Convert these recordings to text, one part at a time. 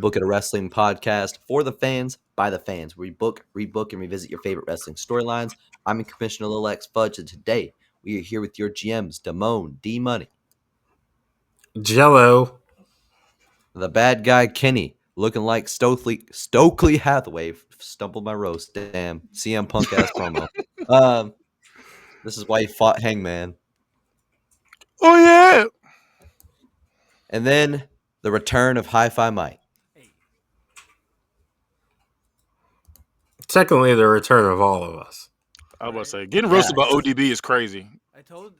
Book It a Wrestling podcast for the fans, by the fans. We book, rebook, and revisit your favorite wrestling storylines. I'm in Commissioner Lil X Fudge, and today we are here with your GMs, Damone, D Money, Jello, the bad guy Kenny, looking like Stokely Hathaway. Stumbled my roast, damn CM Punk ass promo. This is why he fought Hangman, Oh yeah. and then the return of Hifi Mike. technically the return of all of us. I was about to say getting roasted by ODB is crazy. I told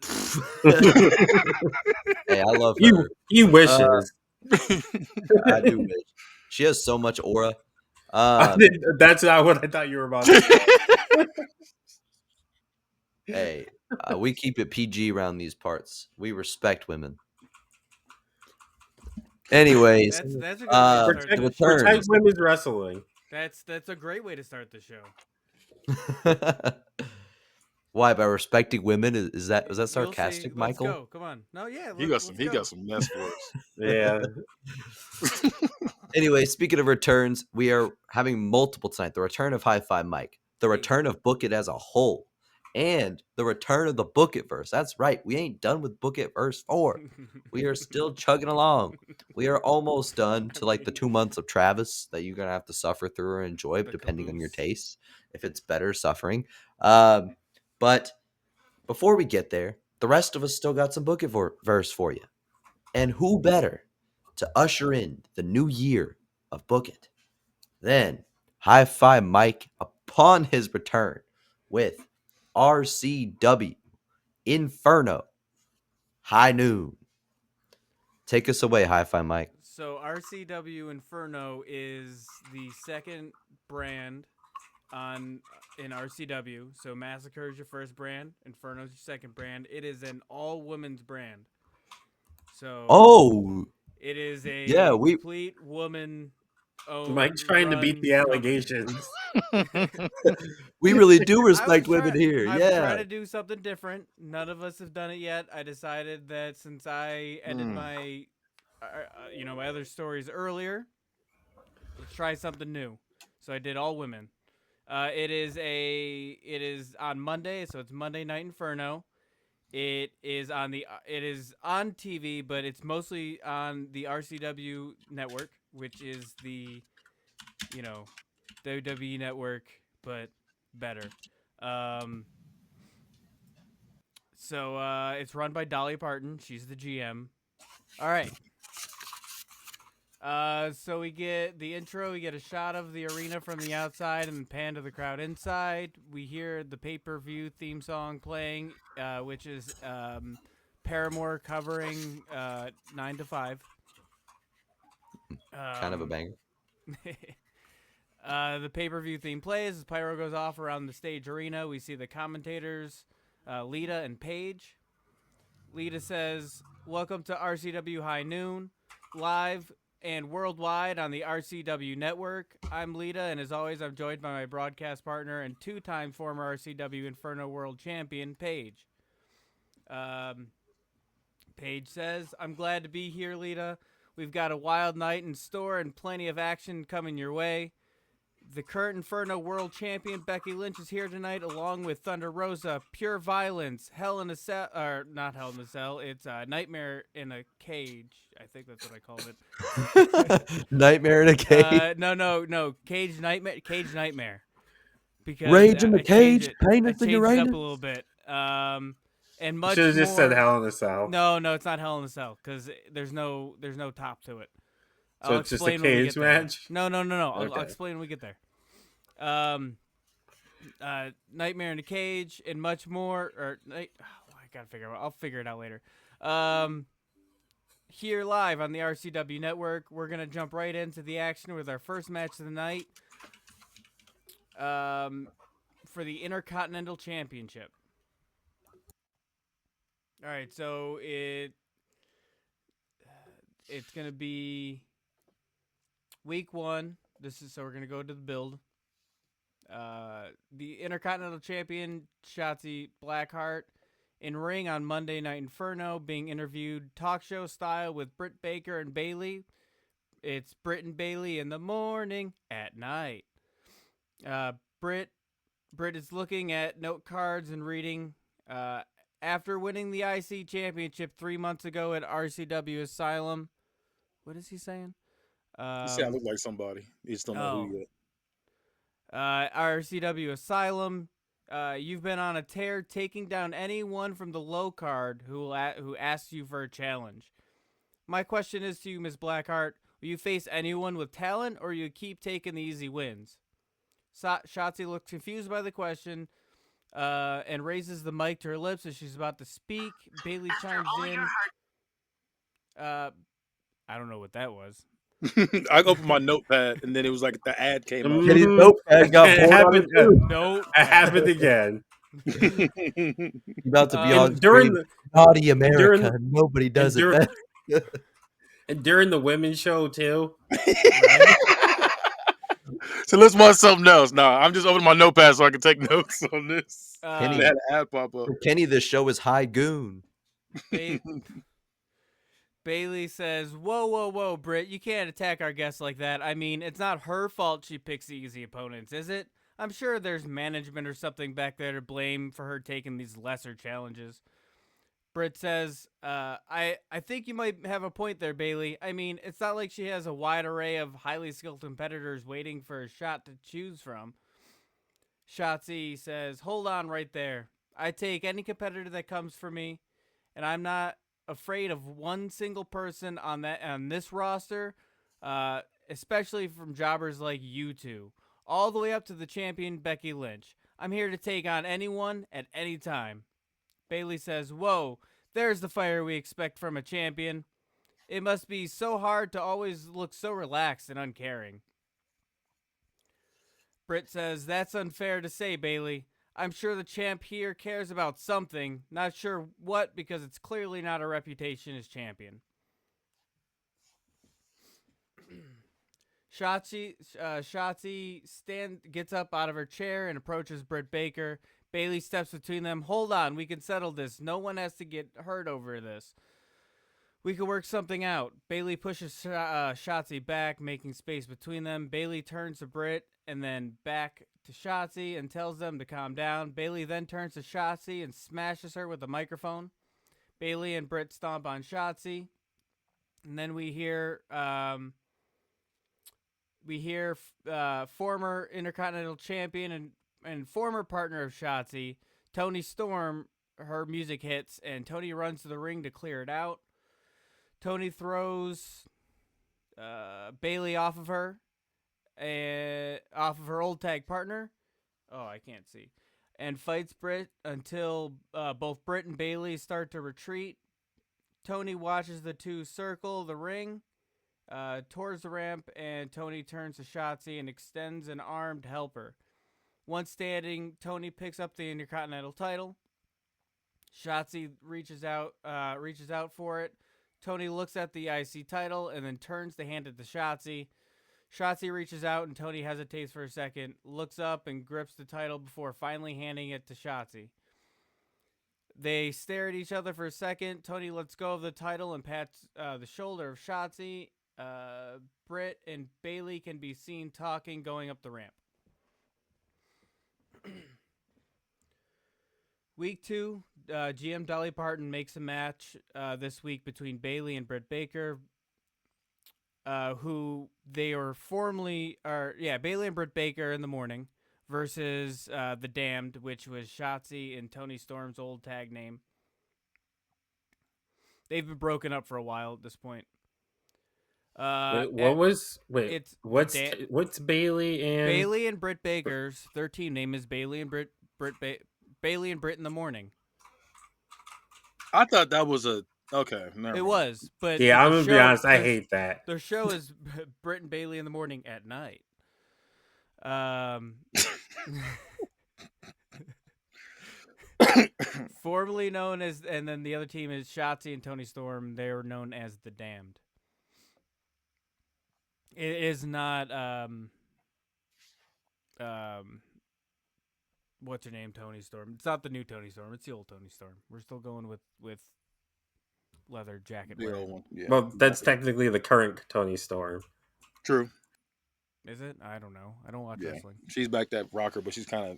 Hey, I love her. He wishes. I do wish. She has so much aura. That's not what I thought you were about to say. Hey, we keep it PG around these parts. We respect women. Anyways, that's a good way to start the the return. Protect women's wrestling. That's a great way to start the show. Why, by respecting women? Was that You'll sarcastic, see. Michael? Let's go. Come on. No, yeah. He got some mess for us. Yeah. Anyway, speaking of returns, we are having multiple tonight. The return of Hi-Fi Mike, the return of Book It as a whole, and the return of the BookItVerse. That's right. We ain't done with BookItVerse 4. We are still chugging along. We are almost done to like the 2 months of Travis that you're going to have to suffer through or enjoy, depending on your taste, if it's better suffering. But before we get there, the rest of us still got some BookItVerse for you. And who better to usher in the new year of Book It than Hi-Fi Mike upon his return with RCW Inferno High Noon. Take us away, Hi-Fi Mike. So RCW Inferno is the second brand in RCW. So Massacre is your first brand, Inferno is your second brand. It is an all women's brand. So it is a complete woman. Mike's trying to beat the allegations. We really do respect women here. I'm Yeah. trying to do something different. None of us have done it yet. I decided that since I ended my other stories earlier, let's try something new. So I did all women. It is on Monday, so it's Monday Night Inferno. It is on TV, but it's mostly on the RCW network, which is the WWE network, but better. So it's run by Dolly Parton. She's the GM. All right. So we get the intro. We get a shot of the arena from the outside and pan to the crowd inside. We hear the pay-per-view theme song playing, which is Paramore covering 9 to 5. Kind of a banger. The pay-per-view theme plays as pyro goes off around the stage arena. We see the commentators, Lita and Paige. Lita says, "Welcome to RCW High Noon, live and worldwide on the RCW network. I'm Lita, and as always, I'm joined by my broadcast partner and 2-time former RCW Inferno World Champion, Paige." Paige says, "I'm glad to be here, Lita. We've got a wild night in store and plenty of action coming your way. The current Inferno World Champion Becky Lynch is here tonight, along with Thunder Rosa, Pure Violence, Hell in a Cell, or not Hell in a Cell, it's Nightmare in a Cage. I think that's what I called it. Nightmare in a Cage? No. Cage Nightmare. Because Rage in the Cage, pain it in your up a little bit. And much should have just more... said Hell in a Cell. No, it's not Hell in a Cell, because there's no top to it. So it's just a cage match? No. Okay. I'll explain when we get there. Nightmare in a Cage and much more. I gotta figure it out. I'll figure it out later. Here live on the RCW network, we're gonna jump right into the action with our first match of the night. For the Intercontinental Championship. All right, so it's gonna be week 1. So we're gonna go to the build. The Intercontinental Champion Shotzi Blackheart in ring on Monday Night Inferno, being interviewed talk show style with Britt Baker and Bayley. It's Britt and Bailey in the morning, at night. Britt is looking at note cards and reading. After winning the IC championship 3 months ago at RCW Asylum. What is he saying? You say I look like somebody. You just don't know who yet. RCW Asylum. You've been on a tear, taking down anyone from the low card who asks you for a challenge. My question is to you, Ms. Blackheart. Will you face anyone with talent, or you keep taking the easy wins? Shotzi looks confused by the question and raises the mic to her lips as she's about to speak. Bailey chimes in. I don't know what that was. I opened my notepad, and then it was like the ad came up. Kenny's notepad got It poured on it happened. too. Nope. It happened again. You about to be And on during screen. the Naughty America. during- Nobody does it during- better. and during the women's show too. Right? So let's watch something else. No, I'm just opening my notepad so I can take notes on this. Kenny. And had an ad pop up. For Kenny, this show is high goon. Bailey says, whoa, Britt, you can't attack our guests like that. I mean, it's not her fault she picks the easy opponents, is it? I'm sure there's management or something back there to blame for her taking these lesser challenges. Britt says, I think you might have a point there, Bailey. I mean, it's not like she has a wide array of highly skilled competitors waiting for a shot to choose from. Shotzi says, hold on right there. I take any competitor that comes for me, and I'm not afraid of one single person on this roster, especially from jobbers like you two, all the way up to the champion Becky Lynch. I'm here to take on anyone at any time. Bailey says, whoa, there's the fire we expect from a champion. It must be so hard to always look so relaxed and uncaring. Britt says, that's unfair to say, Bailey. I'm sure the champ here cares about something, not sure what, because it's clearly not a reputation as champion. Shotzi gets up out of her chair and approaches Britt Baker. Bailey steps between them. Hold on, we can settle this. No one has to get hurt over this. We can work something out. Bailey pushes Shotzi back, making space between them. Bailey turns to Britt and then back to Shotzi and tells them to calm down. Bailey then turns to Shotzi and smashes her with a microphone. Bailey and Britt stomp on Shotzi. And then we hear former Intercontinental Champion and former partner of Shotzi, Toni Storm. Her music hits, and Toni runs to the ring to clear it out. Toni throws Bailey off of her old tag partner. Oh, I can't see. And fights Britt until both Britt and Bailey start to retreat. Toni watches the two circle the ring towards the ramp, and Toni turns to Shotzi and extends an arm to help her. Once standing, Toni picks up the Intercontinental title. Shotzi reaches out for it. Toni looks at the IC title and then turns to hand it to Shotzi. Shotzi reaches out and Toni hesitates for a second, looks up and grips the title before finally handing it to Shotzi. They stare at each other for a second. Toni lets go of the title and pats the shoulder of Shotzi. Britt and Bailey can be seen talking going up the ramp. Week 2, GM Dolly Parton makes a match this week between Bailey and Britt Baker, who they are Bailey and Britt Baker in the morning versus the Damned, which was Shotzi and Toni Storm's old tag name. They've been broken up for a while at this point. What's Bailey and Bailey and Britt Baker's? Their team name is Bailey and Britt in the morning. I thought that was a okay. Never It mind. was, but Yeah, I'm gonna be honest. I hate that. Their show is Britt and Bailey in the morning at night. Formerly known as, and then the other team is Shotzi and Toni Storm. They are known as the Damned. It is not what's her name, Toni Storm. It's not the new Toni Storm. It's the old Toni Storm. We're still going with leather jacket The wearing. old one. Yeah. Well, that's technically the current Tony Storm. True. Is it? I don't know. I don't watch Yeah. wrestling. She's back that rocker, but she's kind of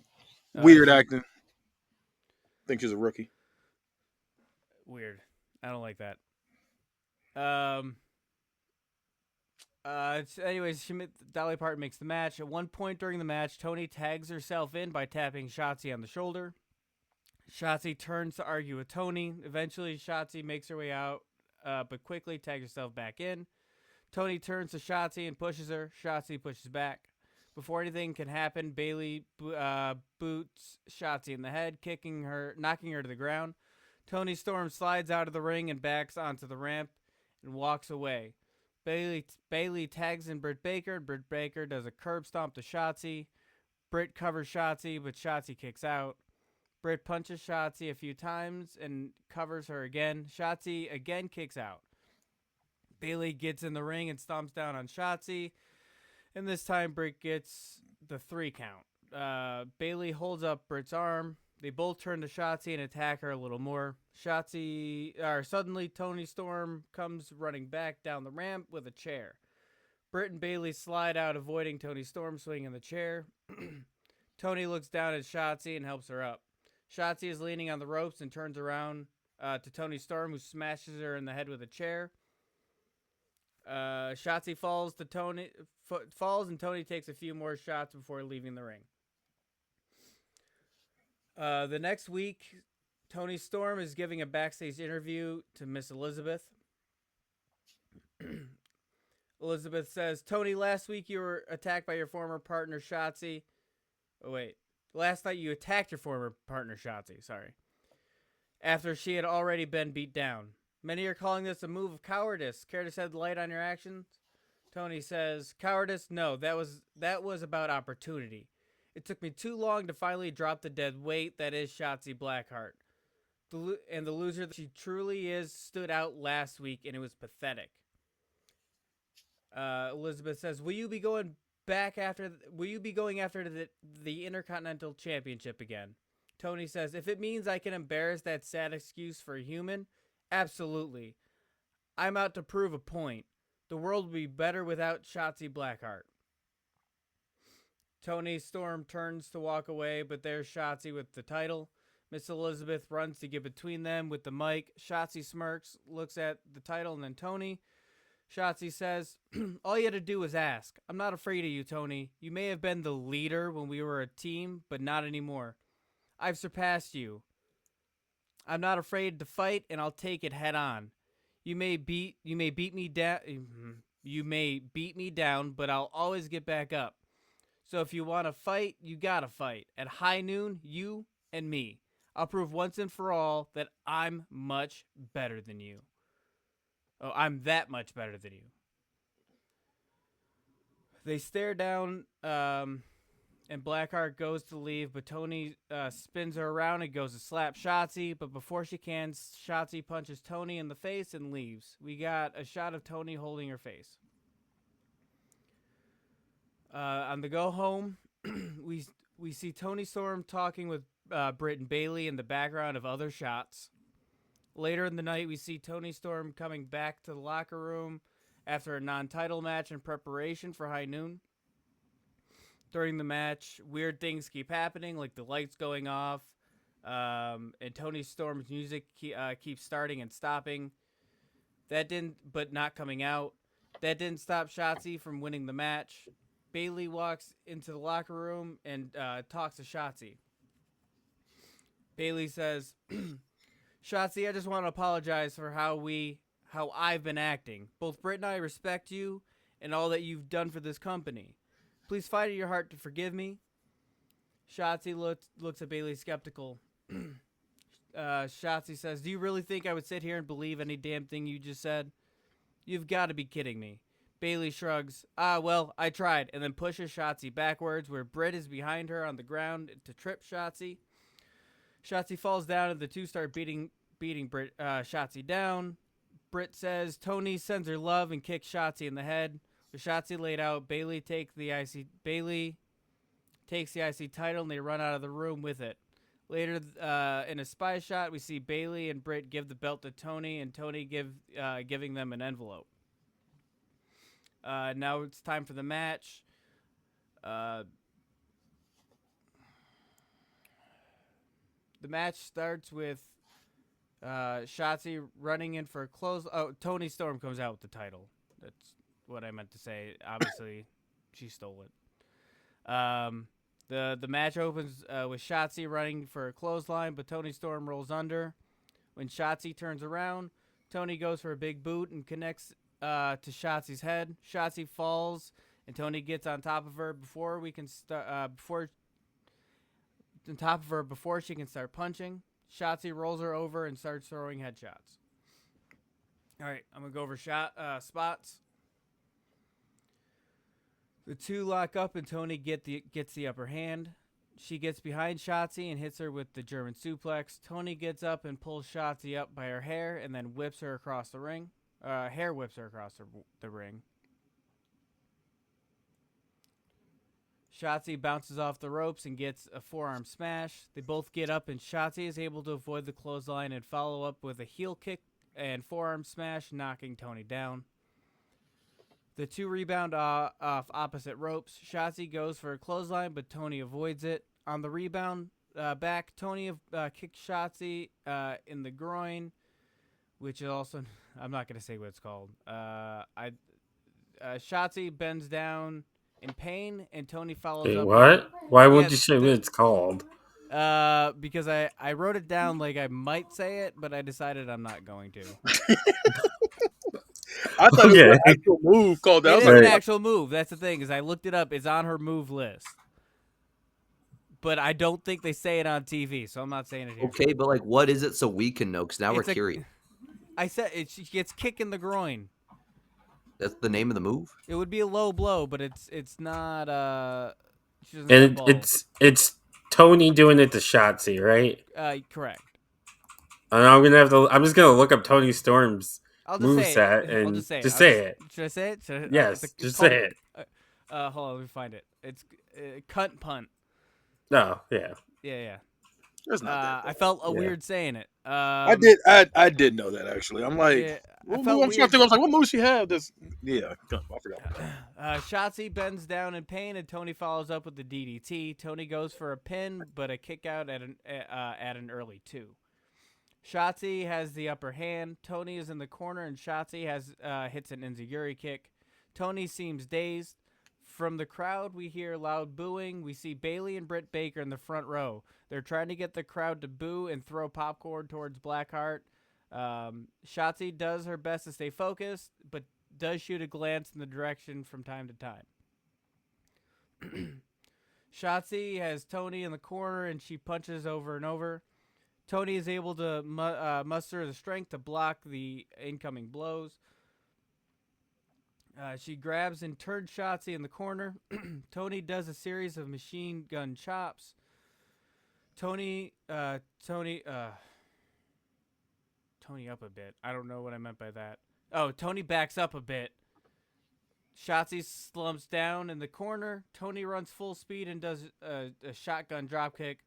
Oh, weird is she? acting. Think she's a rookie. Weird. I don't like that. Anyways, Dolly Parton makes the match. At one point during the match, Tony tags herself in by tapping Shotzi on the shoulder. Shotzi turns to argue with Tony. Eventually, Shotzi makes her way out, but quickly tags herself back in. Tony turns to Shotzi and pushes her. Shotzi pushes back. Before anything can happen, Bailey boots Shotzi in the head, knocking her to the ground. Tony Storm slides out of the ring and backs onto the ramp and walks away. Bailey tags in Britt Baker. Britt Baker does a curb stomp to Shotzi. Britt covers Shotzi, but Shotzi kicks out. Britt punches Shotzi a few times and covers her again. Shotzi again kicks out. Bailey gets in the ring and stomps down on Shotzi. And this time Britt gets the 3 count. Bailey holds up Britt's arm. They both turn to Shotzi and attack her a little more. Suddenly Tony Storm comes running back down the ramp with a chair. Britt and Bailey slide out, avoiding Tony Storm swinging the chair. Tony looks down at Shotzi and helps her up. Shotzi is leaning on the ropes and turns around to Tony Storm, who smashes her in the head with a chair. Shotzi falls and Tony takes a few more shots before leaving the ring. The next week, Tony Storm is giving a backstage interview to Miss Elizabeth. Elizabeth says, Tony, last week you were attacked by your former partner, Shotzi. Oh, wait. Last night you attacked your former partner, Shotzi, sorry, after she had already been beat down. Many are calling this a move of cowardice. Care to shed light on your actions? Tony says, cowardice? No, that was about opportunity. It took me too long to finally drop the dead weight that is Shotzi Blackheart. And the loser that she truly is stood out last week, and it was pathetic. Elizabeth says, will you be going after the Intercontinental Championship again? Tony says, if it means I can embarrass that sad excuse for a human, absolutely. I'm out to prove a point. The world would be better without Shotzi Blackheart. Tony Storm turns to walk away, but there's Shotzi with the title. Miss Elizabeth runs to get between them with the mic. Shotzi smirks, looks at the title, and then Tony. Shotzi says, all you had to do was ask. I'm not afraid of you, Tony. You may have been the leader when we were a team, but not anymore. I've surpassed you. I'm not afraid to fight, and I'll take it head on. You may beat me down, but I'll always get back up. So if you want to fight, you gotta fight. At high noon, you and me. I'll prove once and for all that I'm much better than you. Oh, I'm that much better than you. They stare down, and Blackheart goes to leave, but Tony spins her around and goes to slap Shotzi. But before she can, Shotzi punches Tony in the face and leaves. We got a shot of Tony holding her face. On the go home, we see Tony Storm talking with Britt and Bailey in the background of other shots. Later in the night, we see Tony Storm coming back to the locker room after a non-title match in preparation for high noon. During the match, weird things keep happening, like the lights going off, and Tony Storm's music keeps starting and stopping. But not coming out. That didn't stop Shotzi from winning the match. Bailey walks into the locker room and talks to Shotzi. Bailey says, Shotzi, I just want to apologize for how I've been acting. Both Britt and I respect you and all that you've done for this company. Please find it in your heart to forgive me. Shotzi looks at Bailey skeptical. Shotzi says, do you really think I would sit here and believe any damn thing you just said? You've got to be kidding me. Bailey shrugs. Well, I tried, and then pushes Shotzi backwards where Britt is behind her on the ground to trip Shotzi. Shotzi falls down and the two start beating Shotzi down. Britt says Tony sends her love and kicks Shotzi in the head. With Shotzi laid out, Bailey takes the IC title and they run out of the room with it. Later, in a spy shot, we see Bailey and Britt give the belt to Tony, and Tony giving them an envelope. Now it's time for the match. The match starts with Shotzi running in for a close. Oh, Tony Storm comes out with the title. That's what I meant to say. Obviously, she stole it. The match opens with Shotzi running for a clothesline, but Tony Storm rolls under. When Shotzi turns around, Tony goes for a big boot and connects to Shotzi's head. Shotzi falls, and Tony gets on top of her before she can start punching. Shotzi rolls her over and starts throwing headshots. All right, I'm gonna go over spots. The two lock up, and Tony gets the upper hand. She gets behind Shotzi and hits her with the German suplex. Tony gets up and pulls Shotzi up by her hair and then whips her across the ring. Hair whips her across the ring. Shotzi bounces off the ropes and gets a forearm smash. They both get up, and Shotzi is able to avoid the clothesline and follow up with a heel kick and forearm smash, knocking Tony down. The two rebound off opposite ropes. Shotzi goes for a clothesline, but Tony avoids it. On the rebound back, Tony kicks Shotzi in the groin, which is also, I'm not going to say what it's called. Shotzi bends down in pain, and Tony follows Wait, up. what? Why would you say what it's called? Because I wrote it down like I might say it, but I decided I'm not going to. I thought it was an actual move called that. It is an actual move. That's the thing, is I looked it up. It's on her move list. But I don't think they say it on TV, so I'm not saying it here. Okay, but like, what is it so we can know? Because now we're curious. I said she gets kicked in the groin. That's the name of the move? It would be a low blow, but it's not she doesn't And have it's Tony doing it to Shotzi, right? Correct. And I'm just gonna look up Tony Storm's moveset and I'll just say it. Just say it. Should I say it? Yes, just say it. Hold on, let me find it. It's cunt punt. No, yeah. Yeah. That's not that bad. I felt weird saying it. I did know that, actually. I'm like, yeah, I'm trying to think. I was like, what move she have? I forgot. Shotzi bends down in pain, and Tony follows up with the DDT. Tony goes for a pin, but a kick out at an early 2. Shotzi has the upper hand. Tony is in the corner, and Shotzi hits an enziguri kick. Tony seems dazed. From the crowd, we hear loud booing. We see Bailey and Britt Baker in the front row. They're trying to get the crowd to boo and throw popcorn towards Blackheart. Shotzi does her best to stay focused, but does shoot a glance in the direction from time to time. Shotzi has Tony in the corner, and she punches over and over. Tony is able to muster the strength to block the incoming blows. She grabs and turns Shotzi in the corner. Tony does a series of machine gun chops. Tony up a bit. I don't know what I meant by that. Oh, Tony backs up a bit. Shotzi slumps down in the corner. Tony runs full speed and does a shotgun dropkick.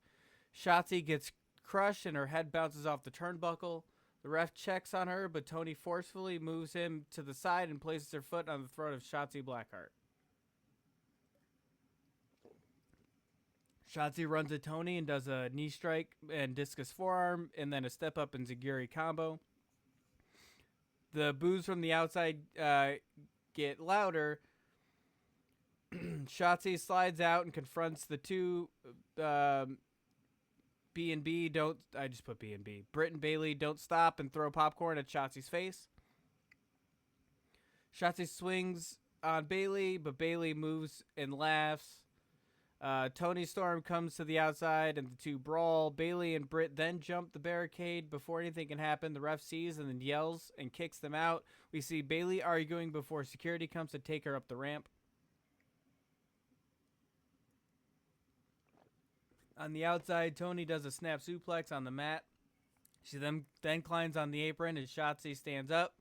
Shotzi gets crushed and her head bounces off the turnbuckle. The ref checks on her, but Tony forcefully moves him to the side and places her foot on the throat of Shotzi Blackheart. Shotzi runs at Tony and does a knee strike and discus forearm, and then a step up and Zagiri combo. The boos from the outside get louder. Shotzi slides out and confronts the two B&B. I just put B&B. Britt and Bailey don't stop and throw popcorn at Shotzi's face. Shotzi swings on Bailey, but Bailey moves and laughs. Tony Storm comes to the outside and the two brawl. Bailey and Britt then jump the barricade. Before anything can happen, the ref sees and then yells and kicks them out. We see Bailey arguing before security comes to take her up the ramp. On the outside, Tony does a snap suplex on the mat. She then climbs on the apron as Shotzi stands up.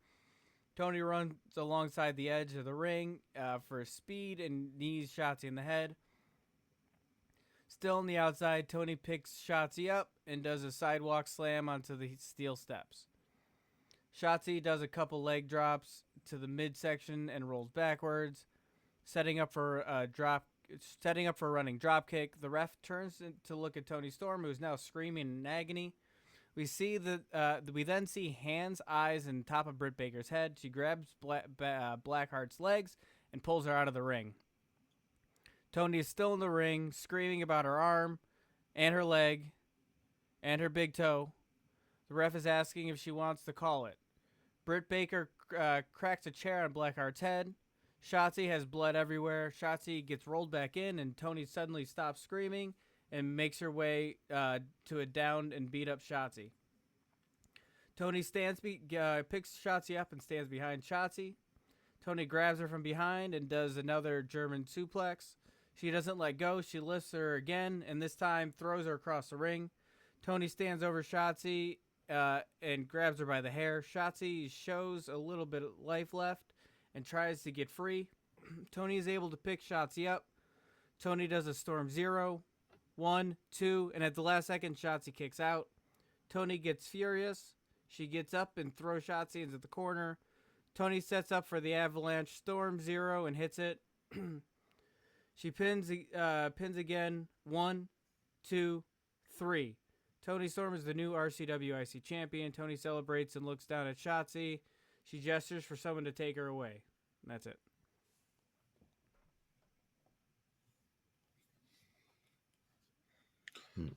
Tony runs alongside the edge of the ring for speed and knees Shotzi in the head. Still on the outside, Tony picks Shotzi up and does a sidewalk slam onto the steel steps. Shotzi does a couple leg drops to the midsection and rolls backwards, setting up for a running drop kick. The ref turns to look at Toni Storm, who is now screaming in agony. We then see hands, eyes, and top of Britt Baker's head. She grabs Blackheart's legs and pulls her out of the ring. Toni is still in the ring, screaming about her arm and her leg and her big toe. The ref is asking if she wants to call it. Britt Baker cracks a chair on Blackheart's head. Shotzi has blood everywhere. Shotzi gets rolled back in, and Toni suddenly stops screaming and makes her way to a downed and beat up Shotzi. Toni picks Shotzi up and stands behind Shotzi. Toni grabs her from behind and does another German suplex. She doesn't let go. She lifts her again, and this time throws her across the ring. Toni stands over Shotzi and grabs her by the hair. Shotzi shows a little bit of life left and tries to get free. Toni is able to pick Shotzi up. Toni does a Storm 0, 1, 2, and at the last second, Shotzi kicks out. Toni gets furious. She gets up and throws Shotzi into the corner. Toni sets up for the Avalanche Storm 0 and hits it. She pins again. 1, 2, 3. Toni Storm is the new RCW IC champion. Toni celebrates and looks down at Shotzi. She gestures for someone to take her away. And that's it.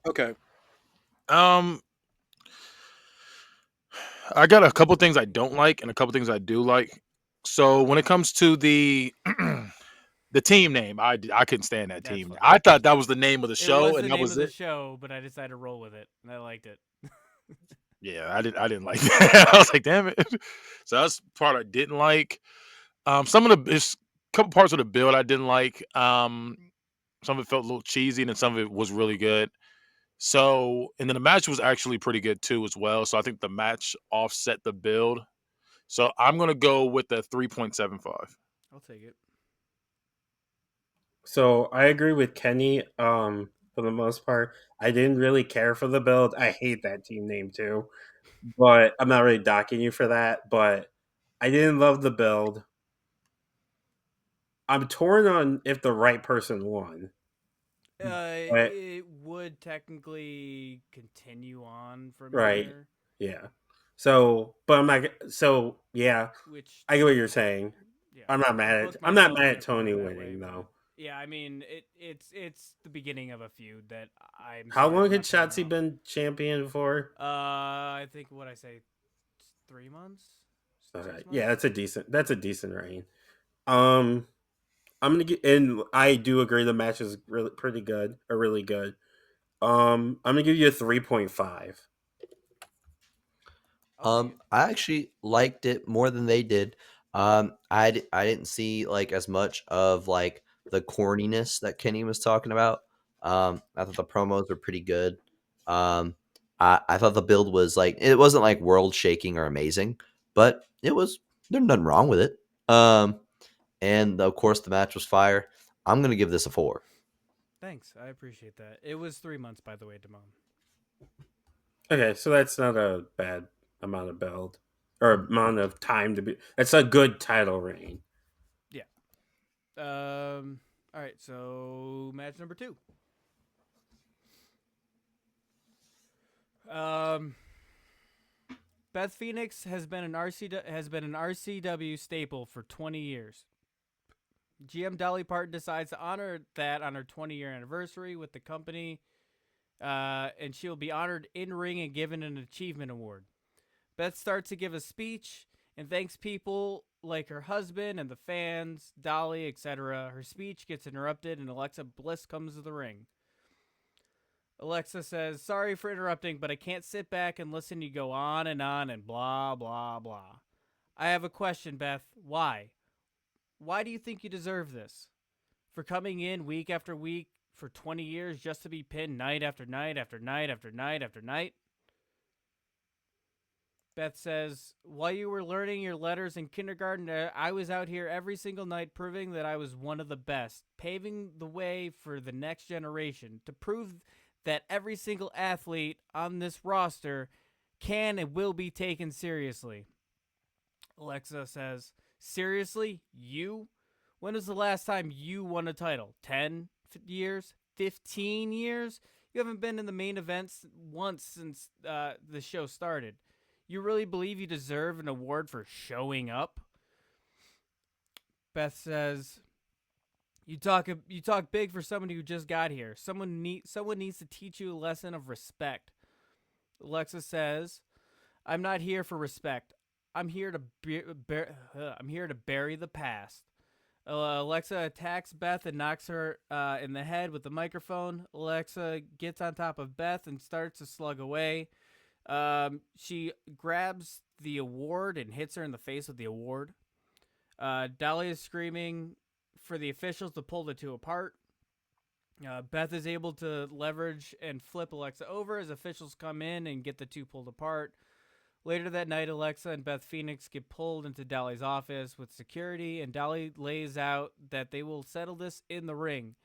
Okay. I got a couple things I don't like and a couple things I do like. So when it comes to the the team name, I couldn't stand that That's team. funny. I thought that was the name of the It show, was the and that name was of the it. show, but I decided to roll with it, and I liked it. Yeah, I didn't like that. I was like, damn it. So that's the part I didn't like. Some of the there's a couple parts of the build I didn't like. Some of it felt a little cheesy, and then some of it was really good. So, and then the match was actually pretty good too, as well. So I think the match offset the build. So I'm gonna go with the 3.75. I'll take it. So I agree with Kenny. For the most part, I didn't really care for the build. I hate that team name too, but I'm not really docking you for that. But I didn't love the build. I'm torn on if the right person won. But It would technically continue on from right, here, yeah. So, but I'm not. So yeah, which I get what you're saying. yeah, I'm not mad at. book I'm not myself mad in at a corner Tony that way, winning but though. yeah, I mean it's the beginning of a feud that I'm. How Sorry, long I'm had not pulling Shotzi off. been champion for? I think what I say, 3 months. Okay, 6 yeah, months? that's a decent reign. Um, I'm gonna get, and I do agree the match is really pretty good, or really good. I'm gonna give you a 3.5. I'll take it. I actually liked it more than they did. I didn't see like as much of like the corniness that Kenny was talking about. I thought the promos were pretty good. I thought the build was like it wasn't like world shaking or amazing, but it was there's nothing wrong with it. And of course the match was fire. I'm gonna give this a 4. Thanks, I appreciate that. It was 3 months, by the way, Damon. Okay, so that's not a bad amount of build or amount of time to be. That's a good title reign. Yeah. All right. So match number 2. Beth Phoenix has been an RCW staple for 20 years. GM Dolly Parton decides to honor that on her 20-year anniversary with the company, and she will be honored in ring and given an achievement award. Beth starts to give a speech and thanks people like her husband and the fans, Dolly, etc. Her speech gets interrupted, and Alexa Bliss comes to the ring. Alexa says, "Sorry for interrupting, but I can't sit back and listen you go on and blah, blah, blah. I have a question, Beth. Why? Why do you think you deserve this? For coming in week after week for 20 years just to be pinned night after night after night after night after night?" Beth says, while you were learning your letters in kindergarten, I was out here every single night proving that I was one of the best, paving the way for the next generation to prove that every single athlete on this roster can and will be taken seriously. Alexa says, seriously? You? When was the last time you won a title? 10 years? 15 years? You haven't been in the main events once since the show started. You really believe you deserve an award for showing up? Beth says, "You talk big for someone who just got here. Someone needs to teach you a lesson of respect." Alexa says, "I'm not here for respect. I'm here to bury the past." Alexa attacks Beth and knocks her in the head with the microphone. Alexa gets on top of Beth and starts to slug away. She grabs the award and hits her in the face with the award. Dolly is screaming for the officials to pull the two apart. Beth is able to leverage and flip Alexa over as officials come in and get the two pulled apart. Later that night, Alexa and Beth Phoenix get pulled into Dolly's office with security, and Dolly lays out that they will settle this in the ring.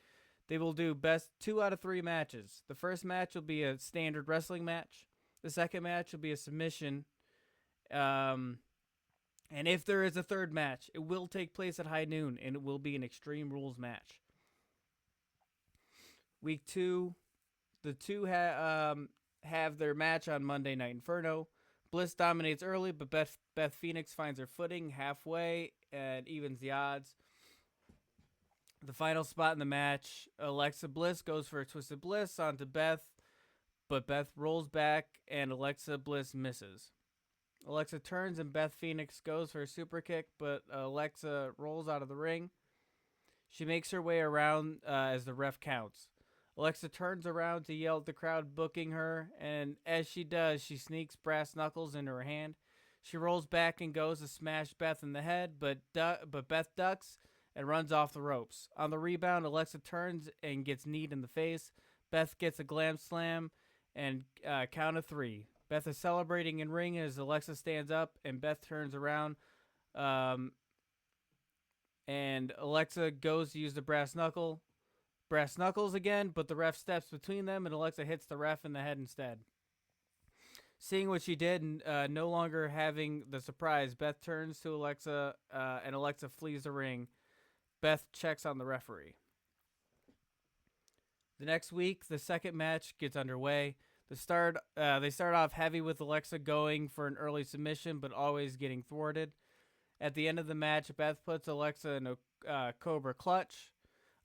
They will do best 2 out of 3 matches. The first match will be a standard wrestling match. The second match will be a submission. And if there is a third match, it will take place at high noon, and it will be an Extreme Rules match. Week 2, the two have their match on Monday Night Inferno. Bliss dominates early, but Beth Phoenix finds her footing halfway and evens the odds. The final spot in the match, Alexa Bliss goes for a Twisted Bliss onto Beth, but Beth rolls back and Alexa Bliss misses. Alexa turns and Beth Phoenix goes for a super kick, but Alexa rolls out of the ring. She makes her way around as the ref counts. Alexa turns around to yell at the crowd booking her, and as she does, she sneaks brass knuckles into her hand. She rolls back and goes to smash Beth in the head, but Beth ducks and runs off the ropes. On the rebound, Alexa turns and gets kneed in the face. Beth gets a glam slam and count of 3. Beth is celebrating in ring as Alexa stands up, and Beth turns around, and Alexa goes to use the brass knuckles again, but the ref steps between them, and Alexa hits the ref in the head instead. Seeing what she did and no longer having the surprise, Beth turns to Alexa, and Alexa flees the ring. Beth checks on the referee. The next week, the second match gets underway. They start off heavy with Alexa going for an early submission, but always getting thwarted. At the end of the match, Beth puts Alexa in a Cobra clutch.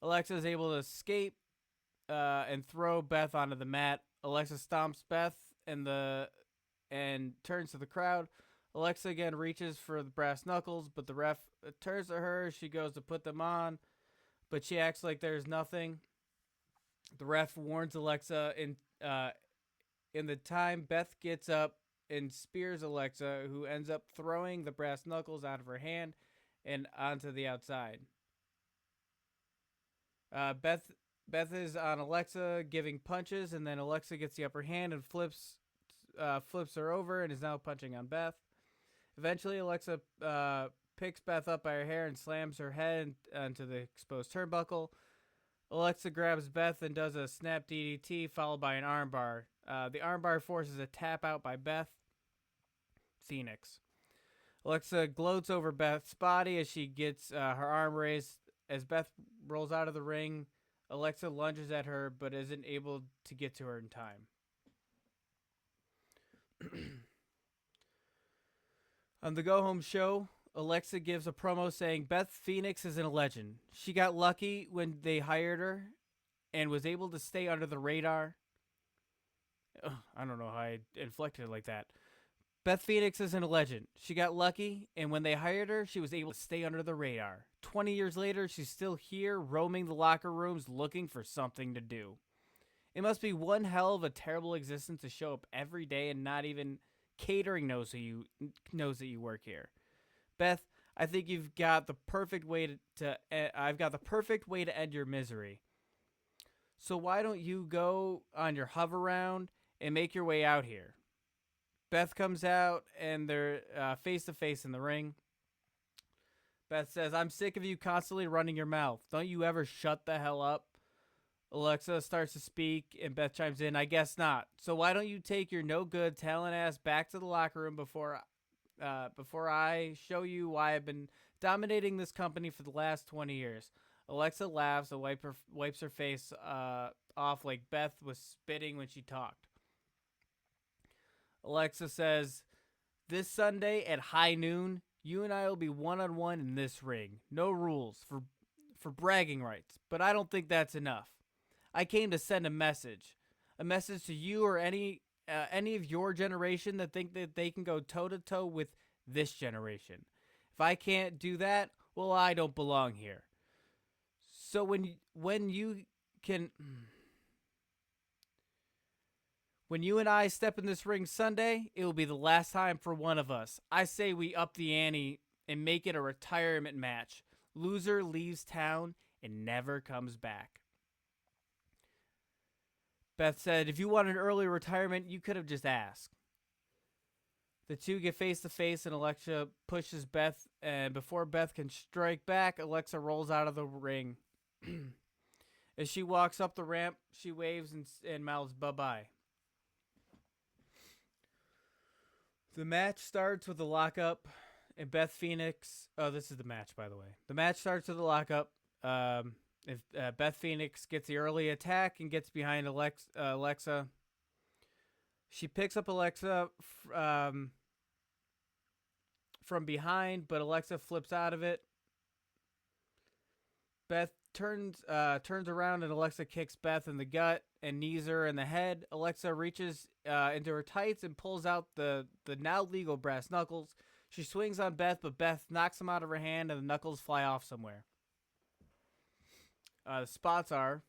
Alexa is able to escape and throw Beth onto the mat. Alexa stomps Beth and turns to the crowd. Alexa again reaches for the brass knuckles, but the ref turns to her. She goes to put them on, but she acts like there's nothing. The ref warns Alexa in the time Beth gets up and spears Alexa, who ends up throwing the brass knuckles out of her hand and onto the outside. Beth is on Alexa giving punches, and then Alexa gets the upper hand and flips her over and is now punching on Beth. Eventually, Alexa picks Beth up by her hair and slams her head onto the exposed turnbuckle. Alexa grabs Beth and does a snap DDT followed by an armbar. The armbar forces a tap out by Beth Phoenix. Alexa gloats over Beth's body as she gets her arm raised. As Beth rolls out of the ring, Alexa lunges at her but isn't able to get to her in time. On the go-home show, Alexa gives a promo saying Beth Phoenix is a legend. She got lucky when they hired her and was able to stay under the radar. I don't know how I inflected it like that. Beth Phoenix isn't a legend. She got lucky, and when they hired her, she was able to stay under the radar. 20 years later, she's still here, roaming the locker rooms, looking for something to do. It must be one hell of a terrible existence to show up every day and not even catering knows that you work here. Beth, I think you've got the perfect way I've got the perfect way to end your misery. So why don't you go on your hover round and make your way out here? Beth comes out, and they're face to face in the ring. Beth says, "I'm sick of you constantly running your mouth. Don't you ever shut the hell up?" Alexa starts to speak, and Beth chimes in, "I guess not. So why don't you take your no good talent ass back to the locker room before I show you why I've been dominating this company for the last 20 years." Alexa laughs and wipes her face off like Beth was spitting when she talked. Alexa says, "This Sunday at high noon, you and I will be one-on-one in this ring. No rules for bragging rights, but I don't think that's enough. I came to send a message to you or any of your generation that think that they can go toe-to-toe with this generation. If I can't do that, well, I don't belong here. So when you and I step in this ring Sunday, it will be the last time for one of us. I say we up the ante and make it a retirement match. Loser leaves town and never comes back." Beth said, "If you want an early retirement, you could have just asked." The two get face to face, and Alexa pushes Beth, and before Beth can strike back, Alexa rolls out of the ring. As she walks up the ramp, she waves and mouths bye-bye. The match starts with a lockup, and Beth Phoenix... Oh, this is the match, by the way. The match starts with a lockup. If Beth Phoenix gets the early attack and gets behind Alexa, she picks up Alexa from behind, but Alexa flips out of it. Beth turns around, and Alexa kicks Beth in the gut and knees her in the head. Alexa reaches into her tights and pulls out the now legal brass knuckles. She swings on Beth, but Beth knocks them out of her hand, and the knuckles fly off somewhere. The spots are: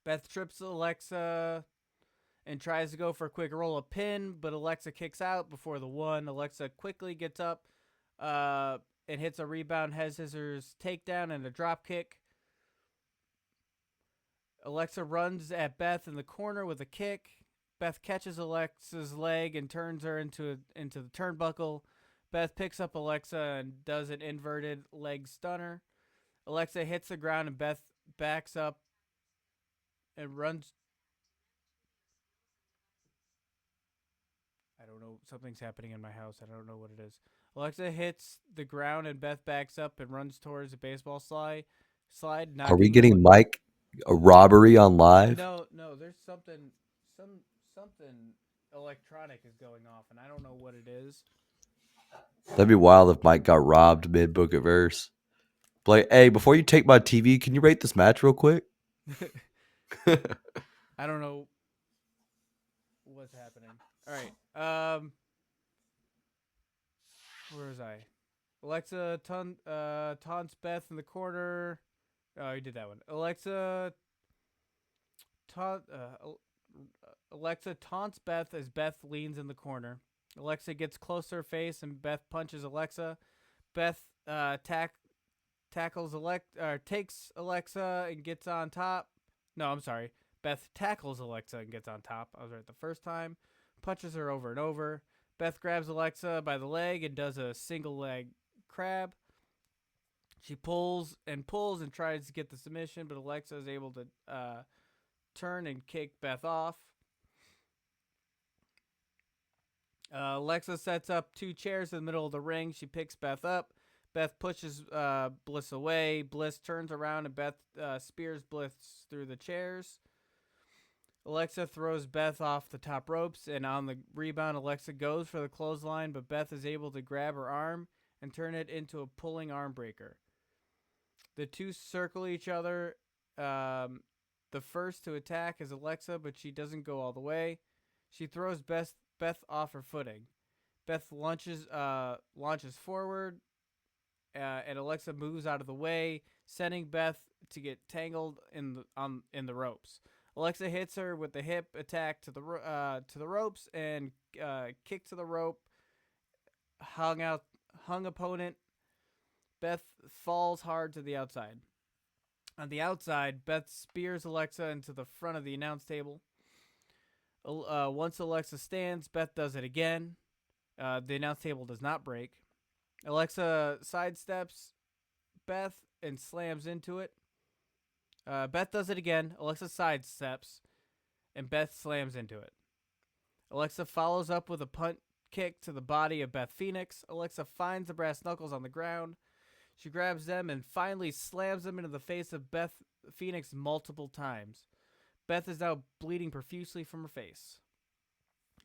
Beth trips Alexa and tries to go for a quick roll-up pin, but Alexa kicks out before the one. Alexa quickly gets up and hits a rebound head scissors takedown and a drop kick. Alexa runs at Beth in the corner with a kick. Beth catches Alexa's leg and turns her into the turnbuckle. Beth picks up Alexa and does an inverted leg stunner. Alexa hits the ground, and Beth backs up and runs. I don't know. Something's happening in my house. I don't know what it is. Alexa hits the ground, and Beth backs up and runs towards the baseball slide. Are we getting Mike a robbery on live? No. There's something electronic is going off, and I don't know what it is. That'd be wild if Mike got robbed mid BookItVerse. Like, hey, before you take my TV, can you rate this match real quick? I don't know what's happening. All right. Where was I? Alexa taunts Beth in the corner. Oh, you did that one. Alexa taunts Beth as Beth leans in the corner. Alexa gets close to her face, and Beth punches Alexa. Beth takes Alexa and gets on top. No, I'm sorry. Beth tackles Alexa and gets on top. I was right the first time. Punches her over and over. Beth grabs Alexa by the leg and does a single leg crab. She pulls and tries to get the submission, but Alexa is able to turn and kick Beth off. Alexa sets up two chairs in the middle of the ring. She picks Beth up. Beth pushes Bliss away. Bliss turns around, and Beth spears Bliss through the chairs. Alexa throws Beth off the top ropes, and on the rebound, Alexa goes for the clothesline, but Beth is able to grab her arm and turn it into a pulling arm breaker. The two circle each other. The first to attack is Alexa, but she doesn't go all the way. She throws Beth off her footing. Beth launches forward, and Alexa moves out of the way, sending Beth to get tangled in the ropes. Alexa hits her with the hip attack to the ropes and kick to the rope. Hung opponent. Beth falls hard to the outside. On the outside, Beth spears Alexa into the front of the announce table. Once Alexa stands, Beth does it again. The announce table does not break. Alexa sidesteps Beth and slams into it. Beth does it again. Alexa sidesteps, and Beth slams into it. Alexa follows up with a punt kick to the body of Beth Phoenix. Alexa finds the brass knuckles on the ground. She grabs them and finally slams them into the face of Beth Phoenix multiple times. Beth is now bleeding profusely from her face.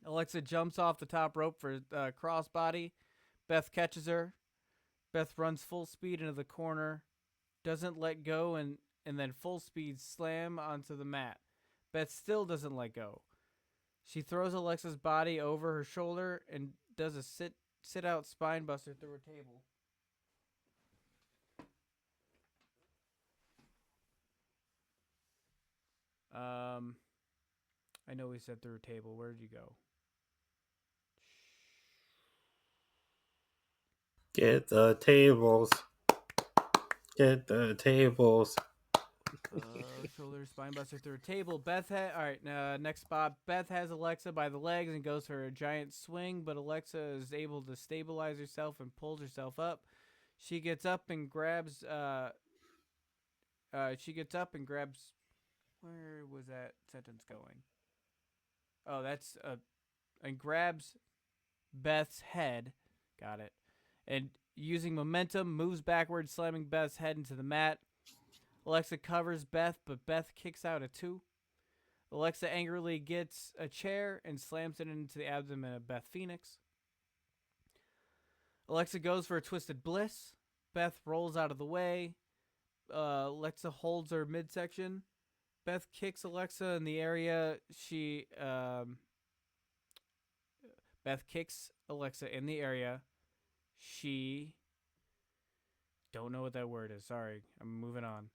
Alexa jumps off the top rope for a crossbody. Beth catches her. Beth runs full speed into the corner, doesn't let go, and then full speed slam onto the mat. Beth still doesn't let go. She throws Alexa's body over her shoulder and does a sit out spine buster through her table. I know we said through a table. Where did you go? Get the tables. Get the tables. Shoulder spine buster through a table. Beth all right, next spot. Beth has Alexa by the legs and goes for a giant swing, but Alexa is able to stabilize herself and pulls herself up. She gets up and grabs. Where was that sentence going? Oh, that's and grabs Beth's head. Got it. And using momentum, moves backwards, slamming Beth's head into the mat. Alexa covers Beth, but Beth kicks out a 2. Alexa angrily gets a chair and slams it into the abdomen of Beth Phoenix. Alexa goes for a twisted bliss. Beth rolls out of the way. Alexa holds her midsection. Beth kicks Alexa in the area. Beth kicks Alexa in the area. She don't know what that word is. Sorry, I'm moving on.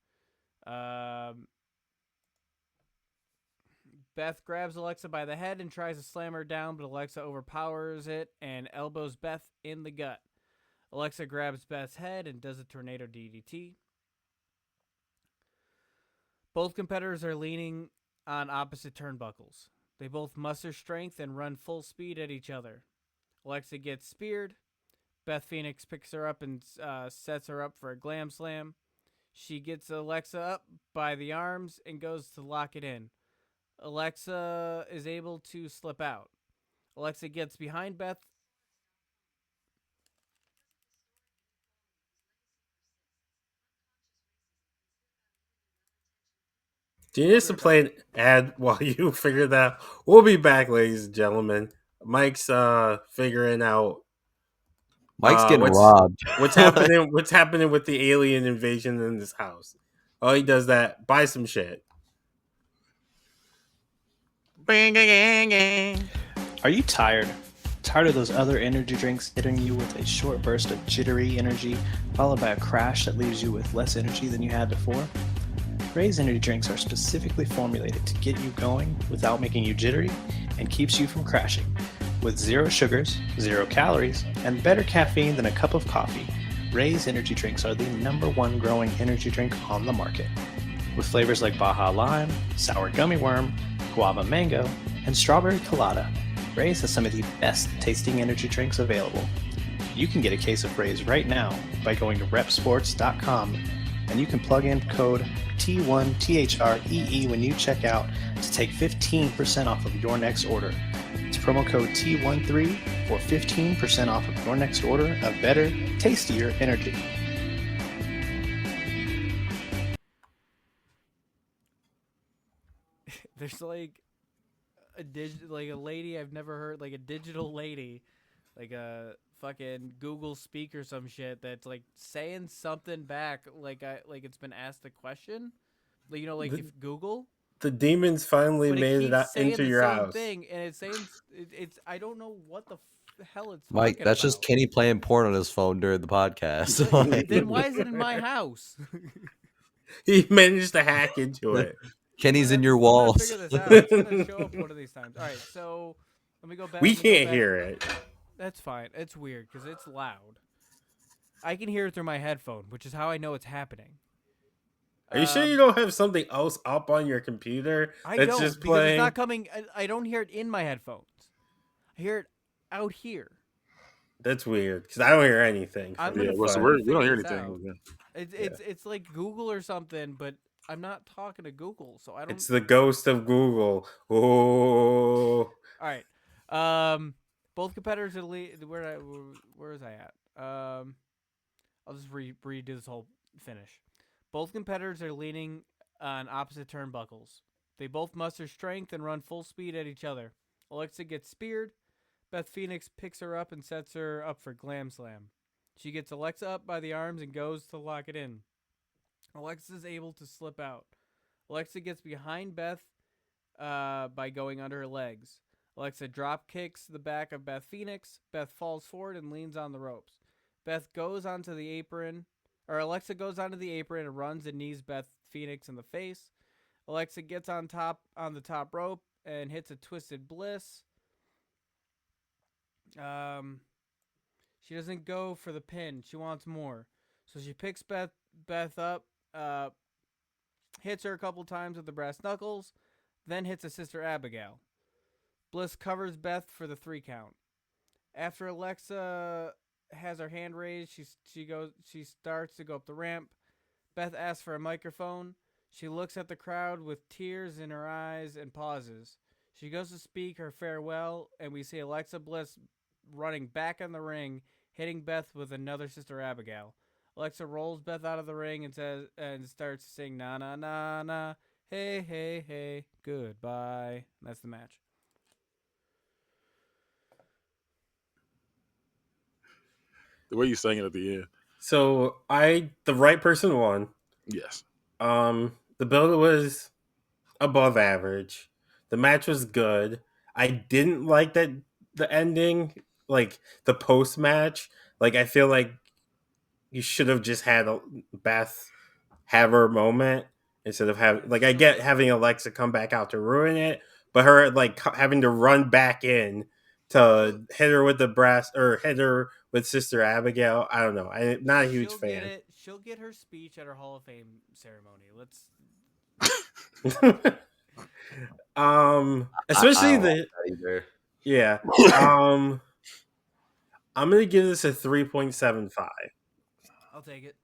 Beth grabs Alexa by the head and tries to slam her down, but Alexa overpowers it and elbows Beth in the gut. Alexa grabs Beth's head and does a tornado DDT. Both competitors are leaning on opposite turnbuckles. They both muster strength and run full speed at each other. Alexa gets speared. Beth Phoenix picks her up and sets her up for a glam slam. She gets Alexa up by the arms and goes to lock it in. Alexa is able to slip out. Alexa gets behind Beth. Do you need us to play an ad while you figure that out? We'll be back, ladies and gentlemen. Mike's figuring out Mike's getting robbed. what's happening. What's happening with the alien invasion in this house? Oh, he does that. Buy some shit. Are you tired? Tired of those other energy drinks hitting you with a short burst of jittery energy, followed by a crash that leaves you with less energy than you had before? Ray's energy drinks are specifically formulated to get you going without making you jittery and keeps you from crashing. With 0 sugars, 0 calories, and better caffeine than a cup of coffee, Ray's energy drinks are the #1 growing energy drink on the market. With flavors like Baja Lime, Sour Gummy Worm, Guava Mango, and Strawberry Colada, Ray's has some of the best tasting energy drinks available. You can get a case of Ray's right now by going to repsports.com, and you can plug in code T1THREE when you check out to take 15% off of your next order. It's promo code T13 for 15% off of your next order of better, tastier energy. There's like a lady I've never heard, like a digital lady, like a fucking Google speak or some shit that's like saying something back like it's been asked a question. Like, you know, like if Google. The demons finally But made it out saying into the your same house. thing, and it's saying it's I don't know what the hell it's Mike, talking that's about. just Kenny playing porn on his phone during the podcast. But then why is it in my house? He managed to hack into it. Kenny's in your I'm walls. gonna figure this out. It's gonna show up one of these times. All right, so let me go back. We can't hear it. That's fine. It's weird because it's loud. I can hear it through my headphone, which is how I know it's happening. Are you sure you don't have something else up on your computer I that's don't just because it's playing? not coming. I don't hear it in my headphones. I hear it out here. That's weird because I don't hear anything I'm from Yeah, gonna, it. well, so I'm But gonna we don't figure hear this anything. out. Okay. It's like Google or something, but I'm not talking to Google, so I don't. it's the ghost of Google. Oh, All right. Both competitors are where was I at? I'll just redo this whole finish. Both competitors are leaning on opposite turnbuckles. They both muster strength and run full speed at each other. Alexa gets speared. Beth Phoenix picks her up and sets her up for Glam Slam. She gets Alexa up by the arms and goes to lock it in. Alexa is able to slip out. Alexa gets behind Beth by going under her legs. Alexa drop kicks the back of Beth Phoenix. Beth falls forward and leans on the ropes. Beth goes onto the apron, or Alexa goes onto the apron and runs and knees Beth Phoenix in the face. Alexa gets on the top rope and hits a twisted bliss. She doesn't go for the pin. She wants more. So she picks Beth up, hits her a couple times with the brass knuckles, then hits a Sister Abigail. Bliss covers Beth for the 3 count. After Alexa has her hand raised, she starts to go up the ramp. Beth asks for a microphone. She looks at the crowd with tears in her eyes and pauses. She goes to speak her farewell, and we see Alexa Bliss running back in the ring, hitting Beth with another Sister Abigail. Alexa rolls Beth out of the ring and starts to sing na na na na, hey hey hey, goodbye. That's the match. The way you sang it at the end. so the right person won. Yes. The build was above average. The match was good. I didn't like that the ending, like the post match. Like I feel like you should have just had Beth have her moment instead of I get having Alexa come back out to ruin it, but her like having to run back in to hit her with the brass or hit her with Sister Abigail. I don't know. I'm not a huge She'll fan. get it. She'll get her speech at her Hall of Fame ceremony. Let's. Especially I don't the like that either. yeah. I'm gonna give this a 3.75. I'll take it.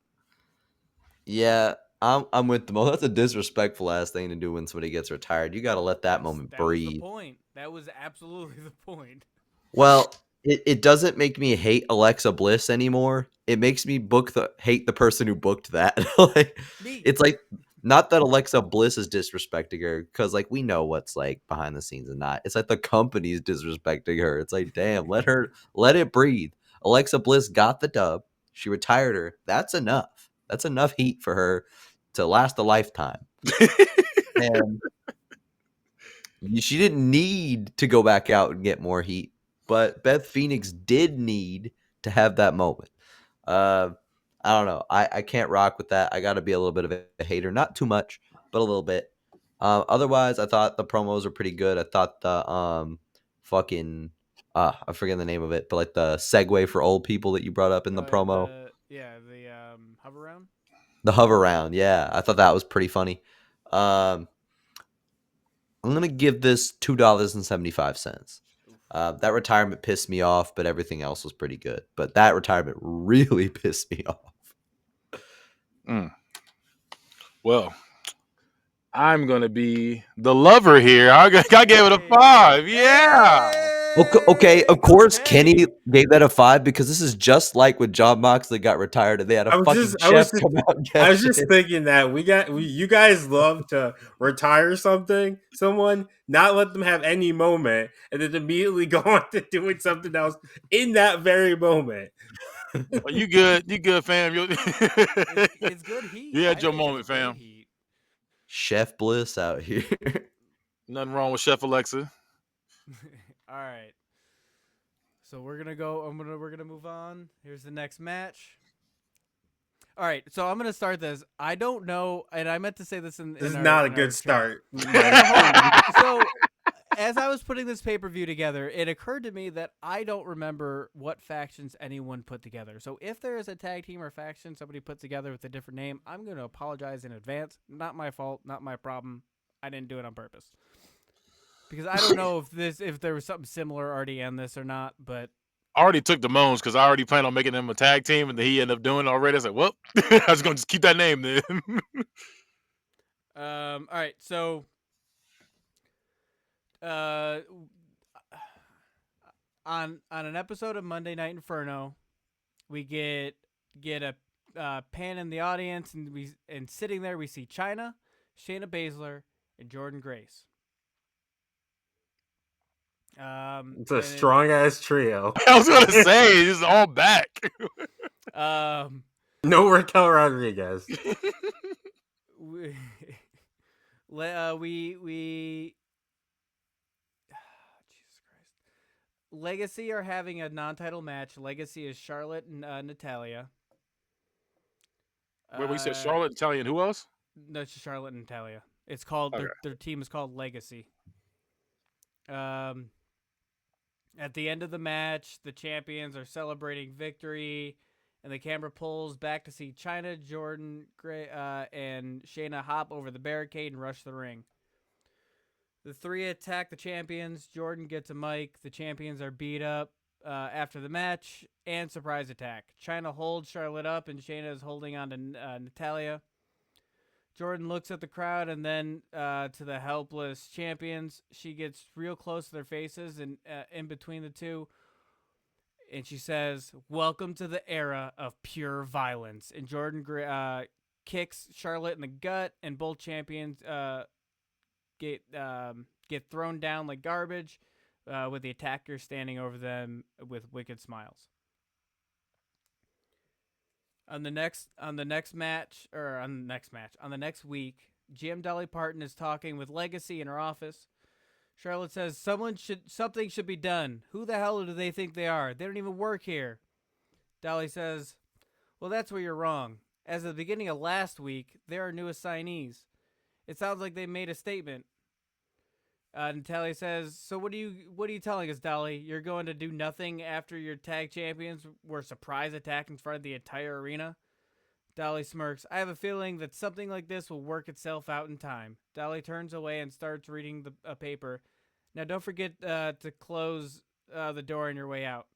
Yeah, I'm with them. That's a disrespectful ass thing to do when somebody gets retired. You got to let that moment That was the breathe. point. That was absolutely the point. Well, it doesn't make me hate Alexa Bliss anymore. It makes me hate the person who booked that. Like, Me. it's like not that Alexa Bliss is disrespecting her because like we know what's like behind the scenes and not. It's like the company's disrespecting her. It's like damn, let it breathe. Alexa Bliss got the dub. She retired her. That's enough. That's enough heat for her to last a lifetime. And she didn't need to go back out and get more heat, but Beth Phoenix did need to have that moment. I don't know. I can't rock with that. I got to be a little bit of a hater, not too much, but a little bit. Otherwise, I thought the promos were pretty good. I thought the fucking I forget the name of it, but like the segue for old people that you brought up in the promo, The hover round. the hover round. Yeah, I thought that was pretty funny. Um, I'm gonna give this $2.75. That retirement pissed me off, but everything else was pretty good. But that retirement really pissed me off. Well, I'm gonna be the lover here. I gave it a 5. Yeah. Okay, of course Kenny. Kenny gave that a 5 because this is just like when John Moxley got retired and they had a fucking chef come out and I catch was just it. thinking that you guys love to retire someone, not let them have any moment, and then immediately go on to doing something else in that very moment. Well, you good, fam. It's good heat. You I had your think it's moment, great fam. heat. Chef Bliss out here. Nothing wrong with Chef Alexa. All right. So we're gonna move on. Here's the next match. All right, so I'm gonna start this. I don't know, and I meant to say this in This is our, not a in our good chat. start. So as I was putting this pay-per-view together, it occurred to me that I don't remember what factions anyone put together. So if there is a tag team or faction somebody put together with a different name, I'm going to apologize in advance. Not my fault, not my problem. I didn't do it on purpose. Because I don't know if there was something similar already in this or not, but I already took the Moans because I already planned on making them a tag team, and then he ended up doing it already. I was like, well, I was going to just keep that name then. all right, so on an episode of Monday Night Inferno, we get a pan in the audience, and sitting there we see Chyna, Shayna Baszler, and Jordan Grace. It's a strong ass trio. I was going to say, it's all back. No Raquel Rodriguez. we Jesus Christ. Legacy are having a non-title match. Legacy is Charlotte and Natalya. Wait, we said Charlotte, Natalia, and who else? No, it's just Charlotte and Natalya. It's called Okay. their team is called Legacy. At the end of the match, the champions are celebrating victory, and the camera pulls back to see Chyna, Jordan, and Shayna hop over the barricade and rush the ring. The three attack the champions. Jordan gets a mic. The champions are beat up after the match, and surprise attack. Chyna holds Charlotte up, and Shayna is holding on to Natalya. Jordan looks at the crowd and then to the helpless champions. She gets real close to their faces and in between the two. And she says, "Welcome to the era of pure violence." And Jordan kicks Charlotte in the gut, and both champions get thrown down like garbage, with the attacker standing over them with wicked smiles. On the next week, GM Dolly Parton is talking with Legacy in her office. Charlotte says something should be done. Who the hell do they think they are? They don't even work here. Dolly says, "Well, that's where you're wrong. As of the beginning of last week, they're our new assignees. It sounds like they made a statement." Natalia says, "So what are you telling us, Dolly? You're going to do nothing after your tag champions were surprise attacked in front of the entire arena?" Dolly smirks. "I have a feeling that something like this will work itself out in time." Dolly turns away and starts reading a paper. "Now don't forget to close the door on your way out."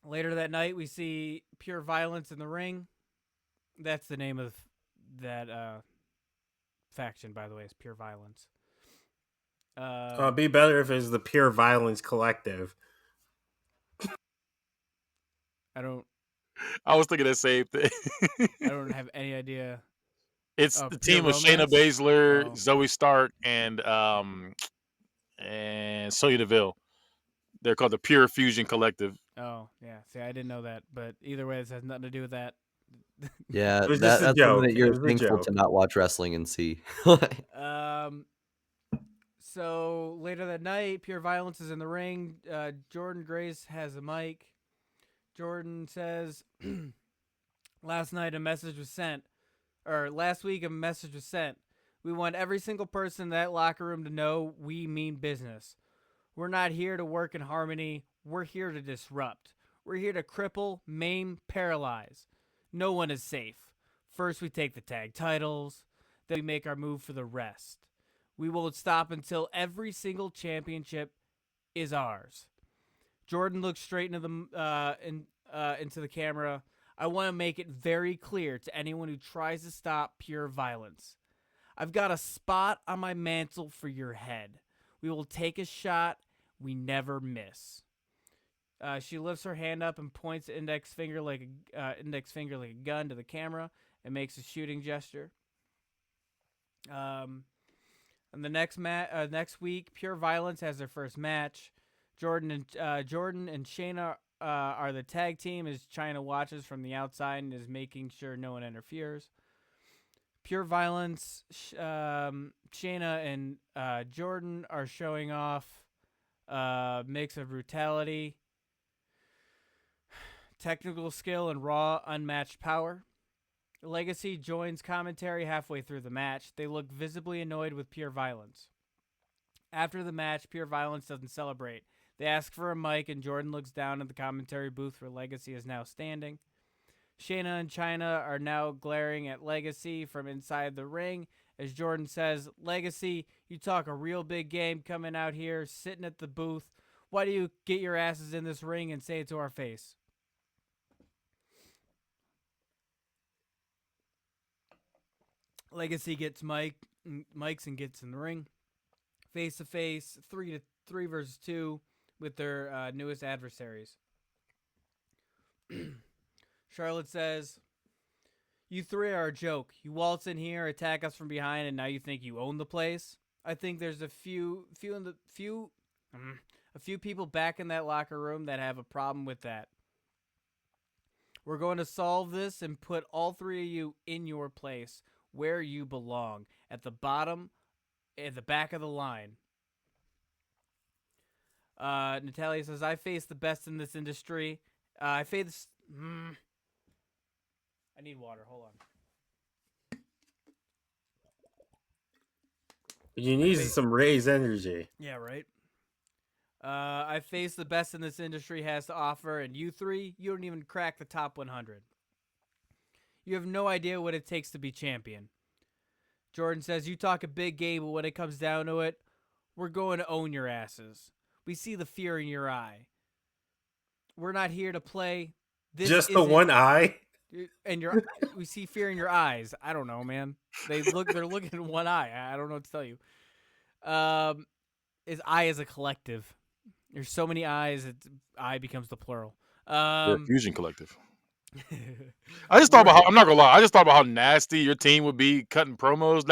Later that night, we see Pure Violence in the ring. That's the name of that faction, by the way, is Pure Violence. It'd be better if it was the Pure Violence Collective. I was thinking the same thing. I don't have any idea. It's Oh, the Pure team of Shayna Romance? Baszler, Oh. Zoe Stark, and Sonya Deville. They're called the Pure Fusion Collective. Oh, yeah. See, I didn't know that, but either way, this has nothing to do with that. Yeah, It was just a that's joke. something that It you're was a thankful joke. to not watch wrestling and see. So later that night, Pure Violence is in the ring. Jordan Grace has a mic. Jordan says, last week a message was sent. We want every single person in that locker room to know we mean business. We're not here to work in harmony. We're here to disrupt. We're here to cripple, maim, paralyze. No one is safe. First we take the tag titles, then we make our move for the rest. We won't stop until every single championship is ours. Jordan looks straight into the camera. "I want to make it very clear to anyone who tries to stop Pure Violence. I've got a spot on my mantle for your head. We will take a shot. We never miss." She lifts her hand up and points the index finger like a gun to the camera and makes a shooting gesture. And the next week, Pure Violence has their first match. Jordan and Shayna are the tag team as Chyna watches from the outside and is making sure no one interferes. Pure Violence, Shayna and Jordan are showing off a mix of brutality, technical skill, and raw, unmatched power. Legacy joins commentary halfway through the match. They look visibly annoyed with Pure Violence. After the match, Pure Violence doesn't celebrate. They ask for a mic, and Jordan looks down at the commentary booth where Legacy is now standing. Shayna and Chyna are now glaring at Legacy from inside the ring as Jordan says, Legacy, you talk a real big game coming out here, sitting at the booth. Why do you get your asses in this ring and say it to our face? Legacy gets mics and gets in the ring. Face to face, 3 versus 2 with their newest adversaries. Charlotte says, you three are a joke. You waltz in here, attack us from behind, and now you think you own the place? I think there's a few people back in that locker room that have a problem with that. We're going to solve this and put all 3 of you in your place where you belong, at the bottom, at the back of the line. Natalia says, I face the best in this industry. I need water. Hold on. You need some raised energy. Yeah, right? I face the best in this industry has to offer, and you 3, you don't even crack the top 100. You have no idea what it takes to be champion. Jordan says, you talk a big game, but when it comes down to it, we're going to own your asses. We see the fear in your eye. We're not here to play. This Just the one eye? And we see fear in your eyes. I don't know, man. They're looking in one eye. I don't know what to tell you. His eye is a collective. There's so many eyes, eye becomes the plural. We're a fusion collective. I just thought about how, I'm not gonna lie, I just thought about how nasty your team would be cutting promos.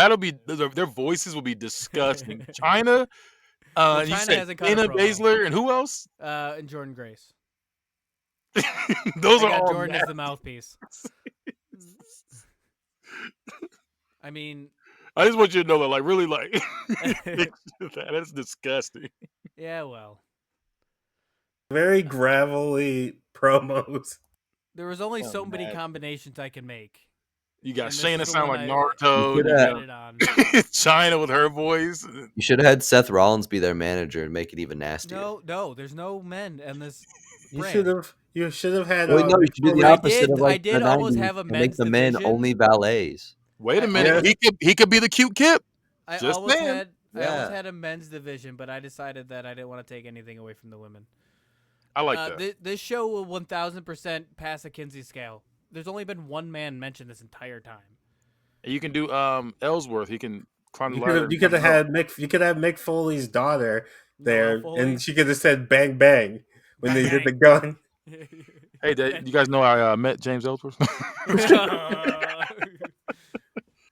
Their voices would be disgusting. Chyna, Chyna you said hasn't cut a Shayna promo. Baszler, and who else? And Jordan Grace. Those I are got all Jordan as nasty. the mouthpiece. I mean, I just want you to know that, like, really, like, that's disgusting. yeah, well. Very gravelly promos. There was only Oh, so many man. combinations I could make. You got And this Shayna is the sound one like I Naruto. You You could, got decided on. Chyna with her voice. You should have had Seth Rollins be their manager and make it even nastier. No, there's no men in this You brand. should have had. Well, no, you should do the I opposite did- of like I did the almost 90s have a and make men's the men division. only valets. Wait a I minute, almost- he could be the cute Kip. I Just almost saying. had Yeah. a men's division, but I decided that I didn't want to take anything away from the women. I like that. This show will 1,000% pass a Kinsey scale. There's only been one man mentioned this entire time. You can do Ellsworth. He can climb the You ladder. could have had Mick Foley's daughter there, Noelle Foley. and she could have said "bang bang" when Bang, they did the bang. gun. Hey, you guys know I met James Ellsworth?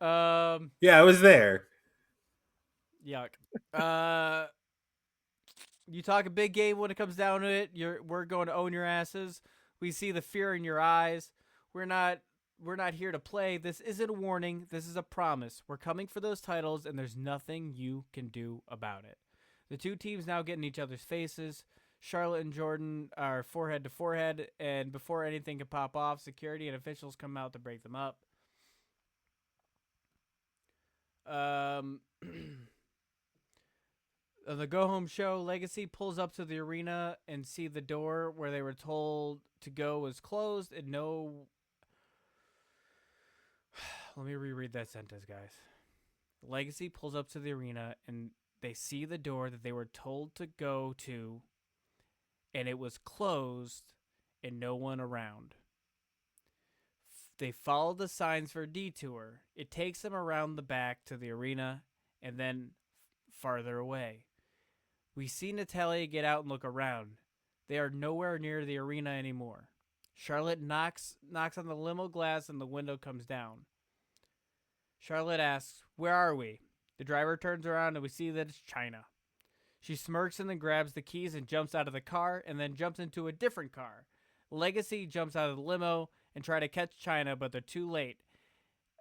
Yeah, I was there. Yuck. You talk a big game when it comes down to it. We're going to own your asses. We see the fear in your eyes. We're not here to play. This isn't a warning. This is a promise. We're coming for those titles, and there's nothing you can do about it. The two teams now get in each other's faces. Charlotte and Jordan are forehead to forehead, and before anything can pop off, security and officials come out to break them up. On the go-home show, Legacy pulls up to the arena and see the door where they were told to go was closed, and no... Let me reread that sentence, guys. Legacy pulls up to the arena, and they see the door that they were told to go to, and it was closed, and no one around. They follow the signs for a detour. It takes them around the back to the arena, and then farther away. We see Natalia get out and look around. They are nowhere near the arena anymore. Charlotte knocks on the limo glass, and the window comes down. Charlotte asks, "Where are we?" The driver turns around, and we see that it's Chyna. She smirks and then grabs the keys and jumps out of the car, and then jumps into a different car. Legacy jumps out of the limo and try to catch Chyna, but they're too late,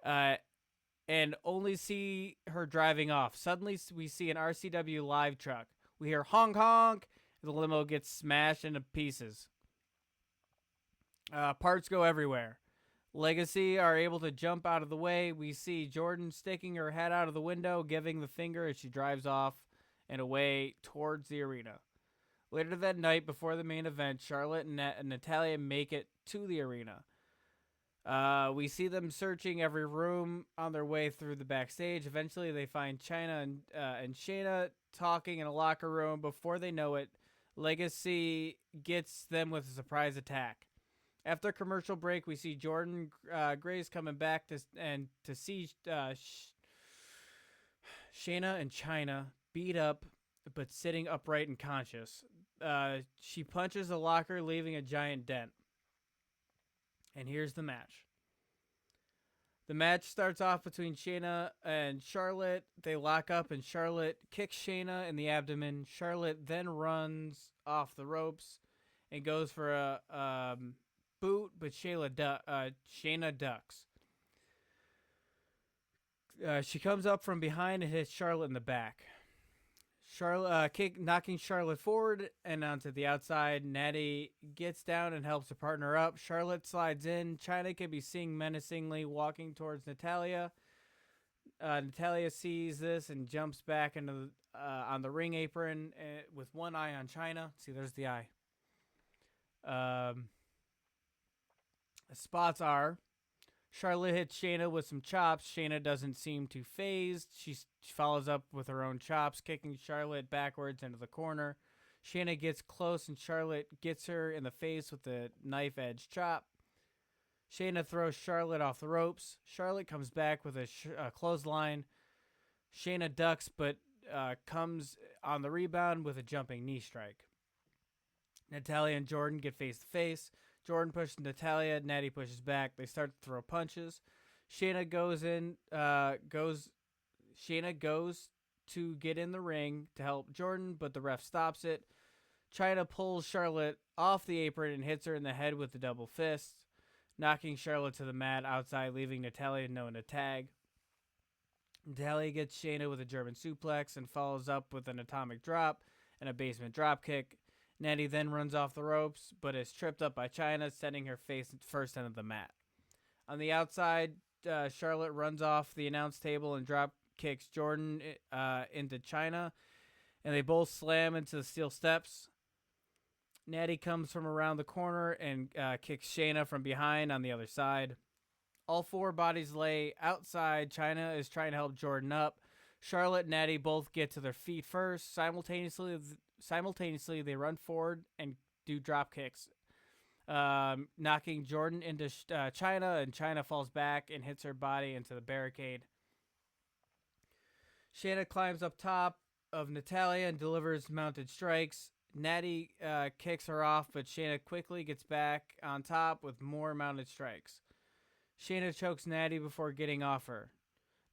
and only see her driving off. Suddenly, we see an RCW live truck. We hear honk honk. The limo gets smashed into pieces. Parts go everywhere. Legacy are able to jump out of the way. We see Jordan sticking her head out of the window, giving the finger as she drives off, and away towards the arena. Later that night, before the main event, Charlotte and Natalia make it to the arena. We see them searching every room on their way through the backstage. Eventually, they find Chyna and Shayna talking in a locker room. Before they know it, Legacy gets them with a surprise attack. After a commercial break, we see Jordan Grace coming back to see Shayna and Chyna beat up but sitting upright and conscious. She punches the locker, leaving a giant dent. And here's the match. The match starts off between Shayna and Charlotte. They lock up and Charlotte kicks Shayna in the abdomen. Charlotte then runs off the ropes and goes for a boot, but Shayna ducks. She comes up from behind and hits Charlotte in the back. Knocking Charlotte forward and onto the outside. Natty gets down and helps her partner up. Charlotte slides in. Chyna can be seen menacingly walking towards Natalia. Natalia sees this and jumps back into on the ring apron with one eye on Chyna. See, there's the eye. Spots are Charlotte hits Shayna with some chops. Shayna doesn't seem too phased. She follows up with her own chops, kicking Charlotte backwards into the corner. Shayna gets close and Charlotte gets her in the face with a knife edge chop. Shayna throws Charlotte off the ropes. Charlotte comes back with a clothesline. Shayna ducks but comes on the rebound with a jumping knee strike. Natalia and Jordan get face to face. Jordan pushes Natalia. Natty pushes back. They start to throw punches. Shayna goes to get in the ring to help Jordan, but the ref stops it. Chyna pulls Charlotte off the apron and hits her in the head with the double fist, knocking Charlotte to the mat outside, leaving Natalia knowing to tag. Natalia gets Shayna with a German suplex and follows up with an atomic drop and a basement drop kick. Natty then runs off the ropes, but is tripped up by Chyna, sending her face first into the mat. On the outside, Charlotte runs off the announce table and drop kicks Jordan into Chyna, and they both slam into the steel steps. Natty comes from around the corner and kicks Shayna from behind on the other side. All four bodies lay outside. Chyna is trying to help Jordan up. Charlotte and Natty both get to their feet first. Simultaneously, they run forward and do drop kicks, knocking Jordan into Chyna, and Chyna falls back and hits her body into the barricade. Shayna climbs up top of Natalia and delivers mounted strikes. Natty kicks her off, but Shayna quickly gets back on top with more mounted strikes. Shayna chokes Natty before getting off her.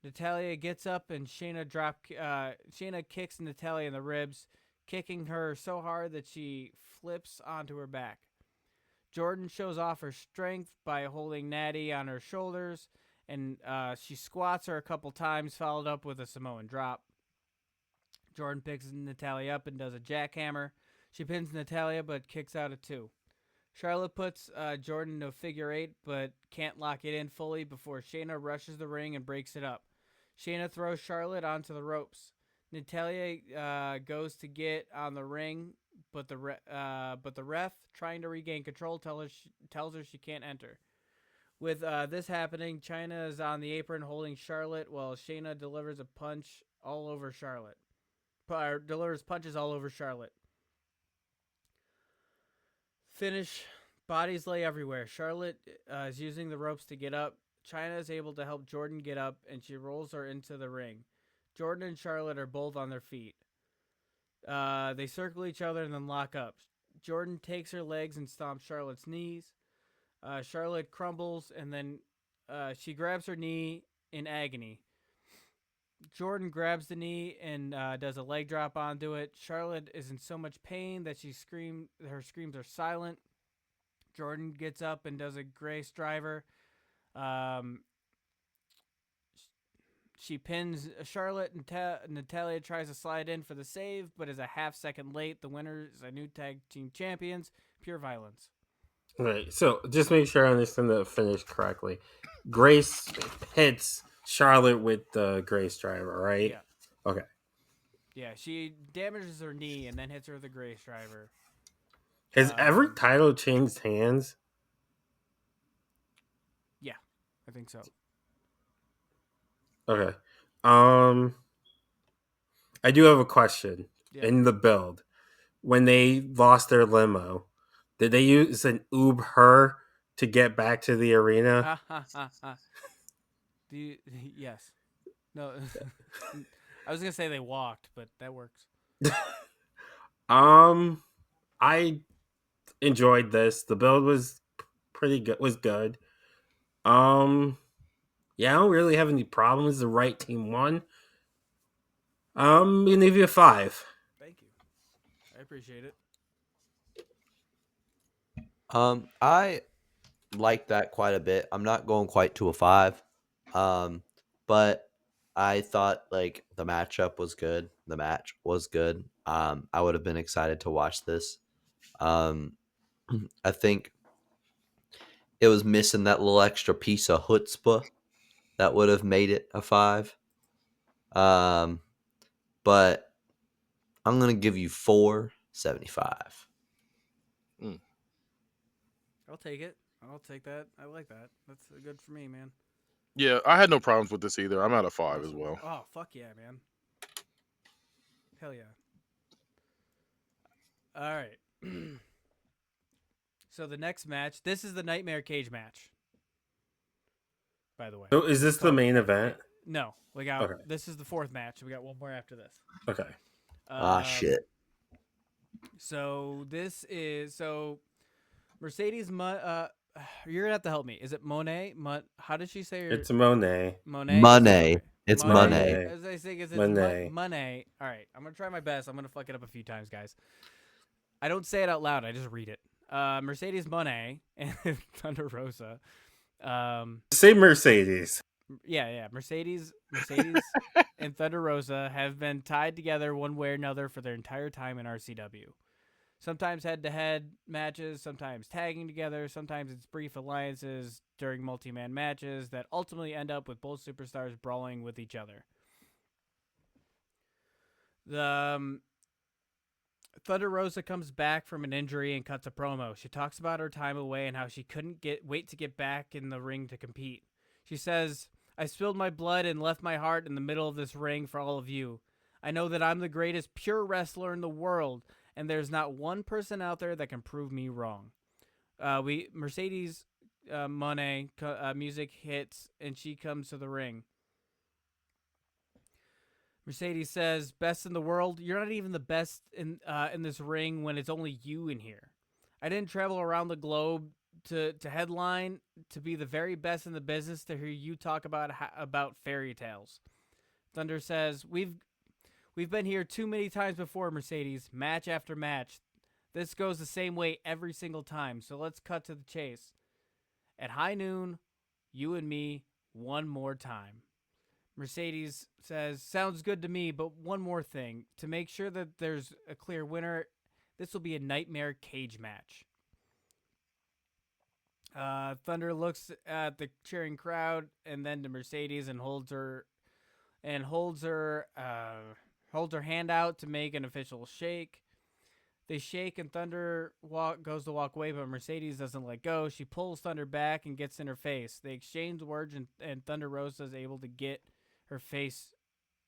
Natalia gets up and Shayna kicks Natalia in the ribs, kicking her so hard that she flips onto her back. Jordan shows off her strength by holding Natty on her shoulders, and she squats her a couple times, followed up with a Samoan drop. Jordan picks Natalia up and does a jackhammer. She pins Natalia but kicks out at 2. Charlotte puts Jordan into a figure 8 but can't lock it in fully before Shayna rushes the ring and breaks it up. Shayna throws Charlotte onto the ropes. Natalia goes to get on the ring, but the ref, trying to regain control, tells her she can't enter. With this happening, Chyna is on the apron holding Charlotte while Shayna delivers punches all over Charlotte. Finish. Bodies lay everywhere. Charlotte is using the ropes to get up. Chyna is able to help Jordan get up, and she rolls her into the ring. Jordan and Charlotte are both on their feet. They circle each other and then lock up. Jordan takes her legs and stomps Charlotte's knees. Charlotte crumbles, and then she grabs her knee in agony. Jordan grabs the knee and does a leg drop onto it. Charlotte is in so much pain that her screams are silent. Jordan gets up and does a Grace driver. She pins Charlotte, and Natalia tries to slide in for the save, but is a half second late. The winner is a new tag team champions, Pure Violence. Right, so just make sure I understand the finish correctly. Grace hits Charlotte with the Grace driver, right? Yeah. Okay. Yeah, she damages her knee and then hits her with a Grace Driver. Has every Um, title changed hands? Yeah, I think so. Okay. I do have a question. Yeah. In the build, when they lost their limo, did they use an her to get back to the arena? Ha ha ha ha. Do you, yes. No. I was gonna say they walked, but that works. I enjoyed this. The build was pretty good. Was good. Yeah, I don't really have any problems. The right team won. I'm gonna give you a 5. Thank you. I appreciate it. I like that quite a bit. I'm not going quite to a 5. But I thought like the matchup was good. The match was good. I would have been excited to watch this. Um, I think it was missing that little extra piece of chutzpah that would have made it a 5. Um, but I'm gonna give you 4.75. I'll take it. I'll take that. I like that. That's good for me, man. Yeah, I had no problems with this either. I'm at a 5 as Awesome. well. Oh, fuck yeah, man. Hell yeah. All right. So the next match, this is the Nightmare Cage match. By the way. So is this the main event? No, we got Okay. this is the 4th match. We got one more after this. Okay. Shit. So this is Mercedes. You're gonna have to help me. Is it Monet? How did she say her? It's Monet. Monet. Money. Okay. It's Monet. money. As I say, it's Monet. Monet. All right, I'm gonna try my best. I'm gonna fuck it up a few times, guys. I don't say it out loud. I just read it. Mercedes Monet and Thunder Rosa. Say Mercedes. Yeah. Mercedes and Thunder Rosa have been tied together one way or another for their entire time in RCW. Sometimes head-to-head matches, sometimes tagging together, sometimes it's brief alliances during multi-man matches that ultimately end up with both superstars brawling with each other. The Thunder Rosa comes back from an injury and cuts a promo. She talks about her time away and how she couldn't wait to get back in the ring to compete. She says, "I spilled my blood and left my heart in the middle of this ring for all of you. I know that I'm the greatest pure wrestler in the world, and there's not one person out there that can prove me wrong." Mercedes Monet music hits, and she comes to the ring. Mercedes says, "Best in the world? You're not even the best in this ring when it's only you in here. I didn't travel around the globe to headline to be the very best in the business to hear you talk about fairy tales." Thunder says, "We've been here too many times before, Mercedes, match after match. This goes the same way every single time, so let's cut to the chase. At high noon, you and me, one more time." Mercedes says, "Sounds good to me, but one more thing. To make sure that there's a clear winner, this will be a Nightmare Cage match." Thunder looks at the cheering crowd and then to Mercedes and holds her hand out to make an official shake. They shake and Thunder goes to walk away, but Mercedes doesn't let go. She pulls Thunder back and gets in her face. They exchange words, and Thunder Rosa is able to get her face,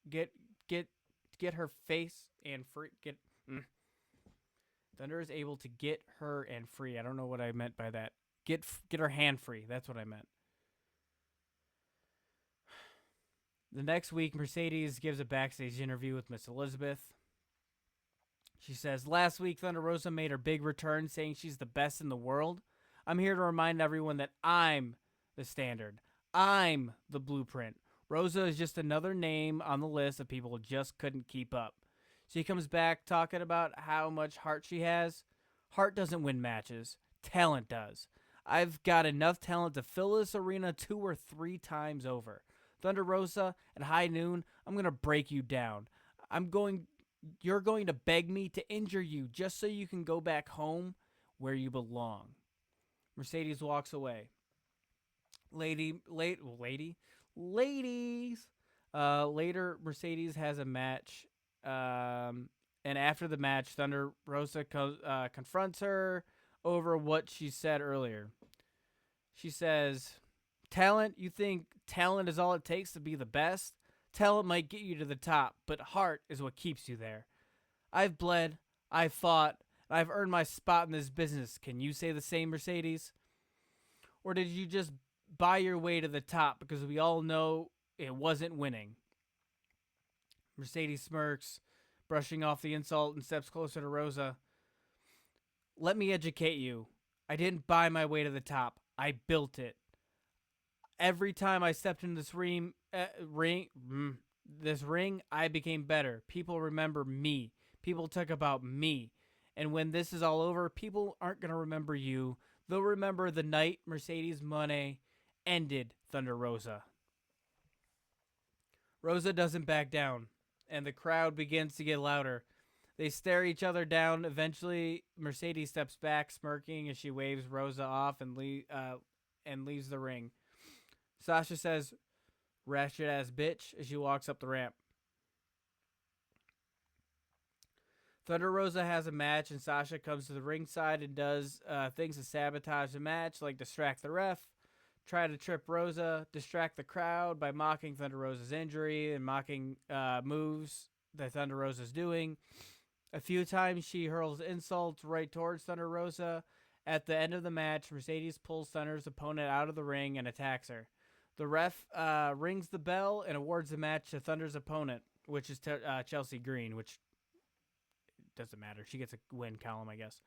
get her face and free. Thunder is able to get her and free. I don't know what I meant by that. Get her hand free. That's what I meant. The next week, Mercedes gives a backstage interview with Miss Elizabeth. She says, "Last week, Thunder Rosa made her big return, saying she's the best in the world. I'm here to remind everyone that I'm the standard. I'm the blueprint. Rosa is just another name on the list of people who just couldn't keep up." She comes back talking about how much heart she has. Heart doesn't win matches. Talent does. I've got enough talent to fill this arena 2 or 3 times over. Thunder Rosa, at high noon, I'm going to break you down. You're going to beg me to injure you just so you can go back home where you belong." Mercedes walks away. Ladies. Later, Mercedes has a match And after the match, Thunder Rosa confronts her over what she said earlier. She says, "Talent? You think talent is all it takes to be the best? Talent might get you to the top, but heart is what keeps you there. I've bled, I've fought, and I've earned my spot in this business. Can you say the same, Mercedes? Or did you just buy your way to the top because we all know it wasn't winning?" Mercedes smirks, brushing off the insult, and steps closer to Rosa. "Let me educate you. I didn't buy my way to the top. I built it. Every time I stepped into this ring, I became better. People remember me. People talk about me. And when this is all over, people aren't going to remember you. They'll remember the night Mercedes Moné ended Thunder Rosa." Rosa doesn't back down, and the crowd begins to get louder. They stare each other down. Eventually, Mercedes steps back, smirking as she waves Rosa off and leaves the ring. Sasha says, "Ratchet ass bitch," as she walks up the ramp. Thunder Rosa has a match, and Sasha comes to the ringside and does things to sabotage the match, like distract the ref, try to trip Rosa, distract the crowd by mocking Thunder Rosa's injury and mocking moves that Thunder Rosa's doing. A few times she hurls insults right towards Thunder Rosa. At the end of the match, Mercedes pulls Thunder's opponent out of the ring and attacks her. The ref rings the bell and awards the match to Thunder's opponent, which is Chelsea Green, which doesn't matter. She gets a win column, I guess.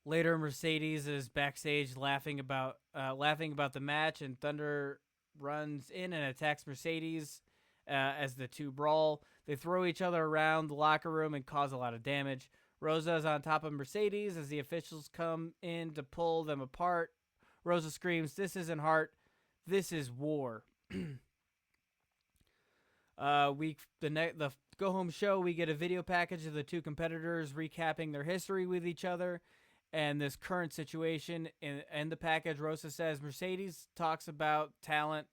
Later, Mercedes is backstage laughing about the match, and Thunder runs in and attacks Mercedes as the two brawl. They throw each other around the locker room and cause a lot of damage. Rosa is on top of Mercedes as the officials come in to pull them apart. Rosa screams, "This isn't heart. This is war." The go home show, we get a video package of the two competitors recapping their history with each other and this current situation. In the package, Rosa says Mercedes talks about talent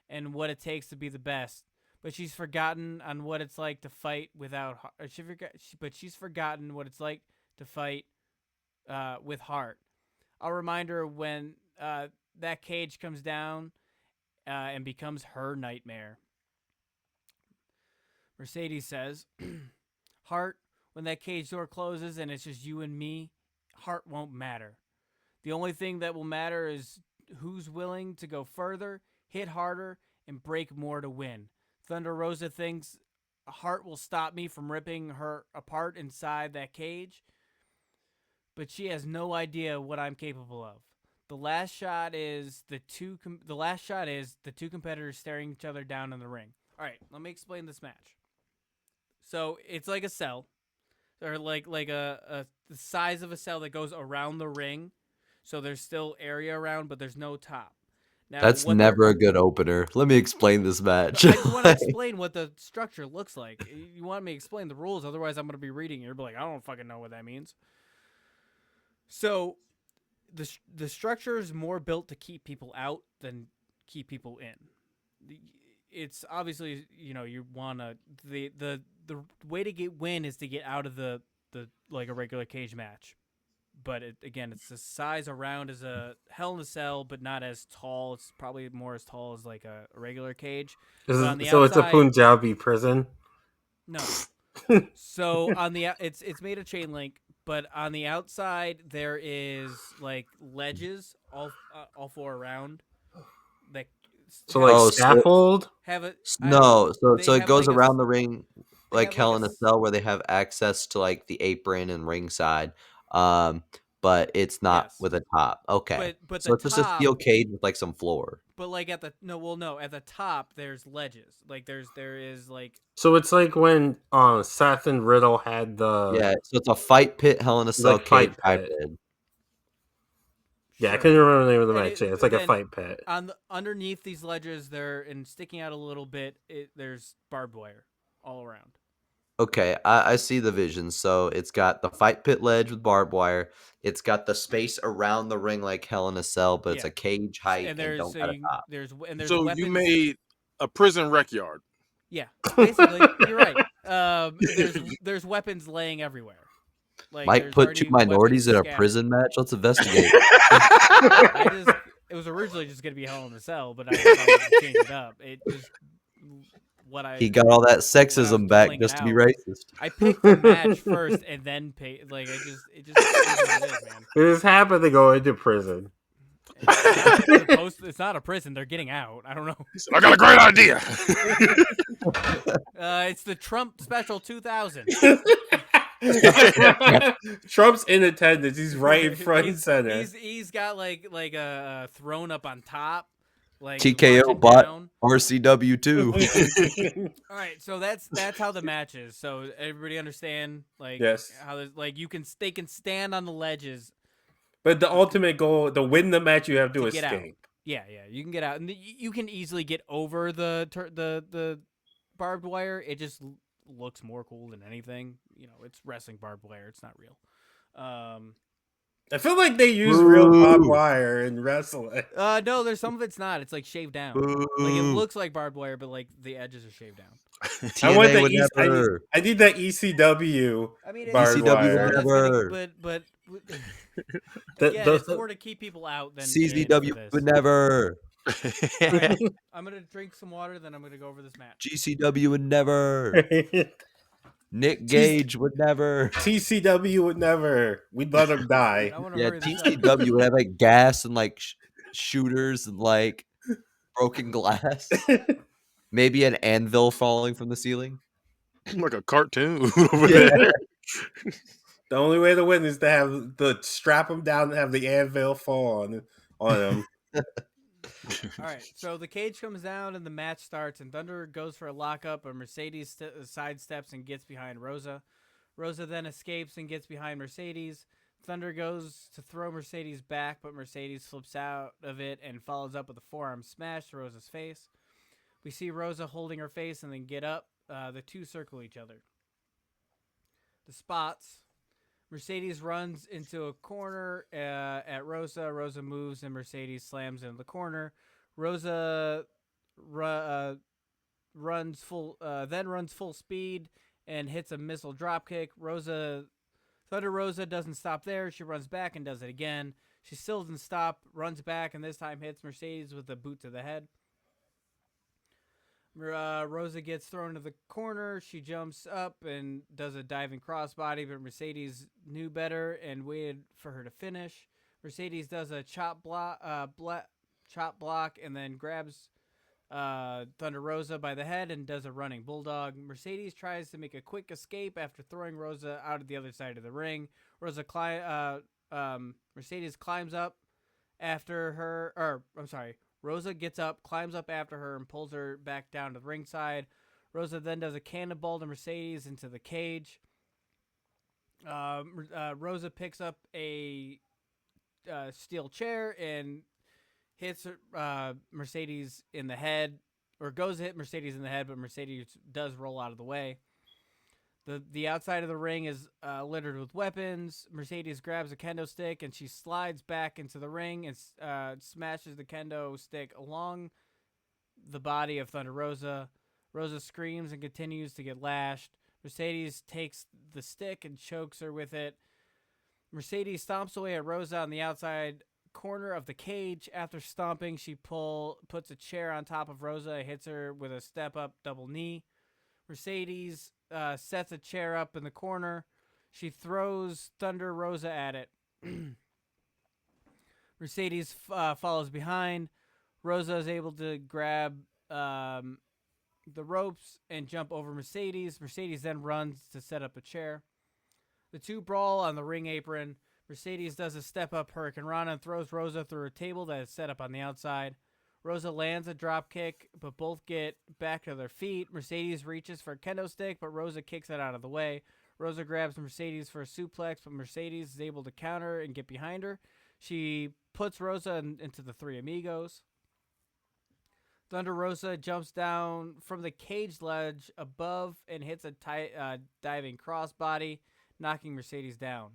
and what it takes to be the best, but she's forgotten on what it's like to fight without. She's forgotten what it's like to fight with heart. I'll remind her when that cage comes down and becomes her nightmare. Mercedes says, "Heart, when that cage door closes and it's just you and me, heart won't matter. The only thing that will matter is who's willing to go further, hit harder, and break more to win. Thunder Rosa thinks heart will stop me from ripping her apart inside that cage, but she has no idea what I'm capable of. The last shot is the two competitors staring each other down in the ring." All right, let me explain this match. So it's like a cell, or like the size of a cell that goes around the ring. So there's still area around, but there's no top. Now, That's never a good opener. Let me explain this match. I just want to explain what the structure looks like. You want me to explain the rules, otherwise I'm going to be reading it. You'll be like, I don't fucking know what that means. So the structure is more built to keep people out than keep people in. It's obviously, you want to the way to win is to get out of the like a regular cage match. But it's the size around as a Hell in a Cell, but not as tall. It's probably more as tall as like a regular cage. So outside, it's a Punjabi prison? No. So on the it's made of chain link, but on the outside there is like ledges all four around. That scaffold? So it goes like around the ring like Hell in a s- Cell, where they have access to like the apron and ringside. But it's not Yes. with a top. Okay. But So the it's just a top, steel cage with like some floor. but like at the at the top there's ledges. Like there is like. So it's like when Seth and Riddle had the Yeah, so it's a fight pit Hell in a Cell like cage fight pit. hybrid. Yeah, I couldn't remember the name of the match. It's like a then fight pit. Underneath these ledges, and sticking out a little bit, there's barbed wire all around. Okay, I see the vision. So it's got the fight pit ledge with barbed wire. It's got the space around the ring like Hell in a Cell, but it's a cage height and don't got a top. There's So weapons. you made a prison rec yard. Yeah, basically, you're right. There's weapons laying everywhere. Like Mike there's put two already minorities weapons in a scattered. prison match. Let's investigate. It was originally just gonna be Hell in a Cell, but I decided to change it up. It just He got all that when I was sexism back pulling it just to be out. racist. I picked the match first and then pay. Like it just is what it is, man. It just happened to go into prison. It's not a prison. They're getting out. I don't know. He said, I got a great idea. It's the Trump Special 2000. Trump's in attendance. He's right in front and center. He's got like a throne up on top, like TKO marching bot down. RCW too. All right, so that's how the match is. So everybody understand, like, Yes. how they can stand on the ledges. But the ultimate goal, to win the match, you have to get out. escape. Yeah, you can get out, and you can easily get over the barbed wire. It just looks more cool than anything. You know, it's wrestling barbed wire. It's not real. I feel like they use real barbed wire in wrestling. No, there's some of it's not. It's like shaved down. Like it looks like barbed wire, but like the edges are shaved down. I want TNA would never. I need that ECW. I mean, barbed ECW wire. would never. But The- it's more to keep people out than CZW would never. Right, I'm gonna drink some water, then I'm gonna go over this match. GCW would never. Nick Gage would never. TCW would never. We'd let him die. Yeah, TCW would have like gas and like shooters and like broken glass. Maybe an anvil falling from the ceiling. Like a cartoon over there. The only way to win is to have strap him down and have the anvil fall on him. All right, so the cage comes down and the match starts, and Thunder goes for a lockup, but Mercedes sidesteps and gets behind Rosa. Rosa then escapes and gets behind Mercedes. Thunder goes to throw Mercedes back, but Mercedes flips out of it and follows up with a forearm smash to Rosa's face. We see Rosa holding her face and then get up. The two circle each other. The spots. Mercedes runs into a corner at Rosa. Rosa moves and Mercedes slams into the corner. Rosa runs full speed and hits a missile dropkick. Thunder Rosa doesn't stop there. She runs back and does it again. She still doesn't stop, runs back, and this time hits Mercedes with a boot to the head. Rosa gets thrown to the corner. She jumps up and does a diving crossbody, but Mercedes knew better and waited for her to finish. Mercedes does a chop block, and then grabs Thunder Rosa by the head and does a running bulldog. Mercedes tries to make a quick escape after throwing Rosa out of the other side of the ring. Mercedes climbs up after her, Rosa gets up, climbs up after her, and pulls her back down to the ringside. Rosa then does a cannonball to Mercedes into the cage. Rosa picks up a steel chair and hits Mercedes in the head, or goes to hit Mercedes in the head, but Mercedes does roll out of the way. The outside of the ring is littered with weapons. Mercedes grabs a kendo stick and she slides back into the ring and smashes the kendo stick along the body of Thunder Rosa. Rosa screams and continues to get lashed. Mercedes takes the stick and chokes her with it. Mercedes stomps away at Rosa on the outside corner of the cage. After stomping, she puts a chair on top of Rosa and hits her with a step-up double knee. Mercedes sets a chair up in the corner. She throws Thunder Rosa at it. Mercedes follows behind. Rosa is able to grab the ropes and jump over Mercedes. Mercedes then runs to set up a chair. The two brawl on the ring apron. Mercedes does a step-up Hurricane Rana and throws Rosa through a table that is set up on the outside. Rosa lands a drop kick, but both get back to their feet. Mercedes reaches for a kendo stick, but Rosa kicks it out of the way. Rosa grabs Mercedes for a suplex, but Mercedes is able to counter and get behind her. She puts Rosa into the Three Amigos. Thunder Rosa jumps down from the cage ledge above and hits a diving crossbody, knocking Mercedes down.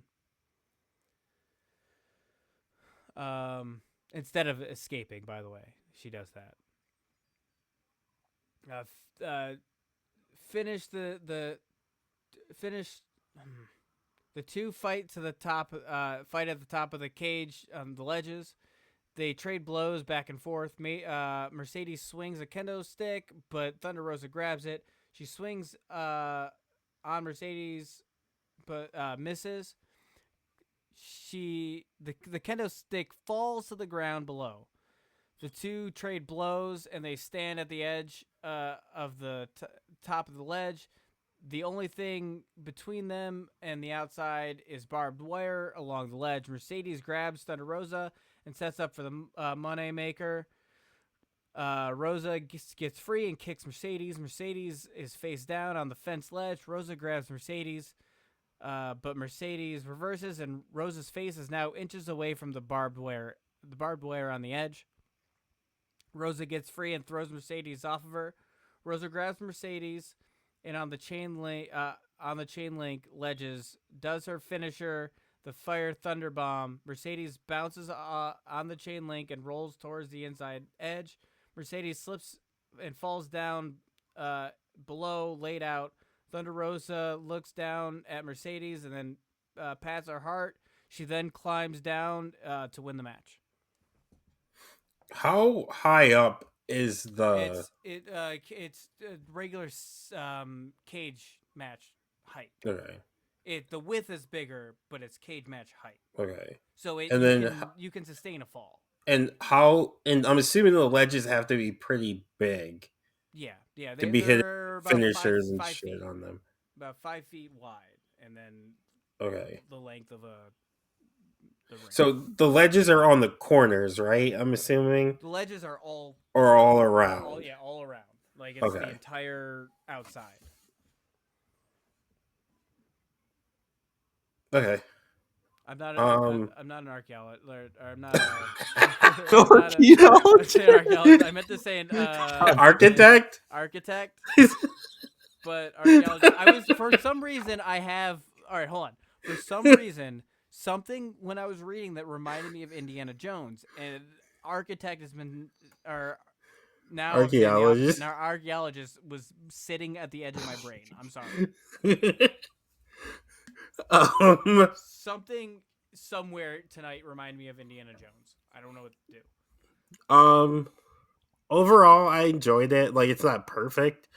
Instead of escaping, by the way. She does that. finish finish the two fight to the top. Fight at the top of the cage on the ledges. They trade blows back and forth. Mercedes swings a kendo stick, but Thunder Rosa grabs it. She swings on Mercedes, but misses. The kendo stick falls to the ground below. The two trade blows, and they stand at the edge of the top of the ledge. The only thing between them and the outside is barbed wire along the ledge. Mercedes grabs Thunder Rosa and sets up for the Money Maker. Rosa gets free and kicks Mercedes. Mercedes is face down on the fence ledge. Rosa grabs Mercedes, but Mercedes reverses, and Rosa's face is now inches away from the barbed wire on the edge. Rosa gets free and throws Mercedes off of her. Rosa grabs Mercedes, and on the chain link ledges does her finisher, the Fire Thunder Bomb. Mercedes bounces on the chain link and rolls towards the inside edge. Mercedes slips and falls down below, laid out. Thunder Rosa looks down at Mercedes and then pats her heart. She then climbs down to win the match. How high up is the? It's regular cage match height. Okay. The width is bigger, but it's cage match height. Okay. So you can sustain a fall. And I'm assuming the ledges have to be pretty big. Yeah. To be hitting finishers and 5 shit feet, on them. about 5 feet wide, and then the length of the ring. So the ledges are on the corners, right? I'm assuming The ledges are all around. all around. Like it's the entire outside. Okay. I'm not an archaeologist. Or I'm not. Archaeologist. I meant to say an architect. Architect. But archaeologist. For some reason, I have. All right, hold on. For some reason, something when I was reading that reminded me of Indiana Jones, and architect has been, or now archaeologist. Now archaeologist was sitting at the edge of my brain. I'm sorry. Something somewhere tonight reminded me of Indiana Jones. I don't know what to do. Overall, I enjoyed it. Like, it's not perfect.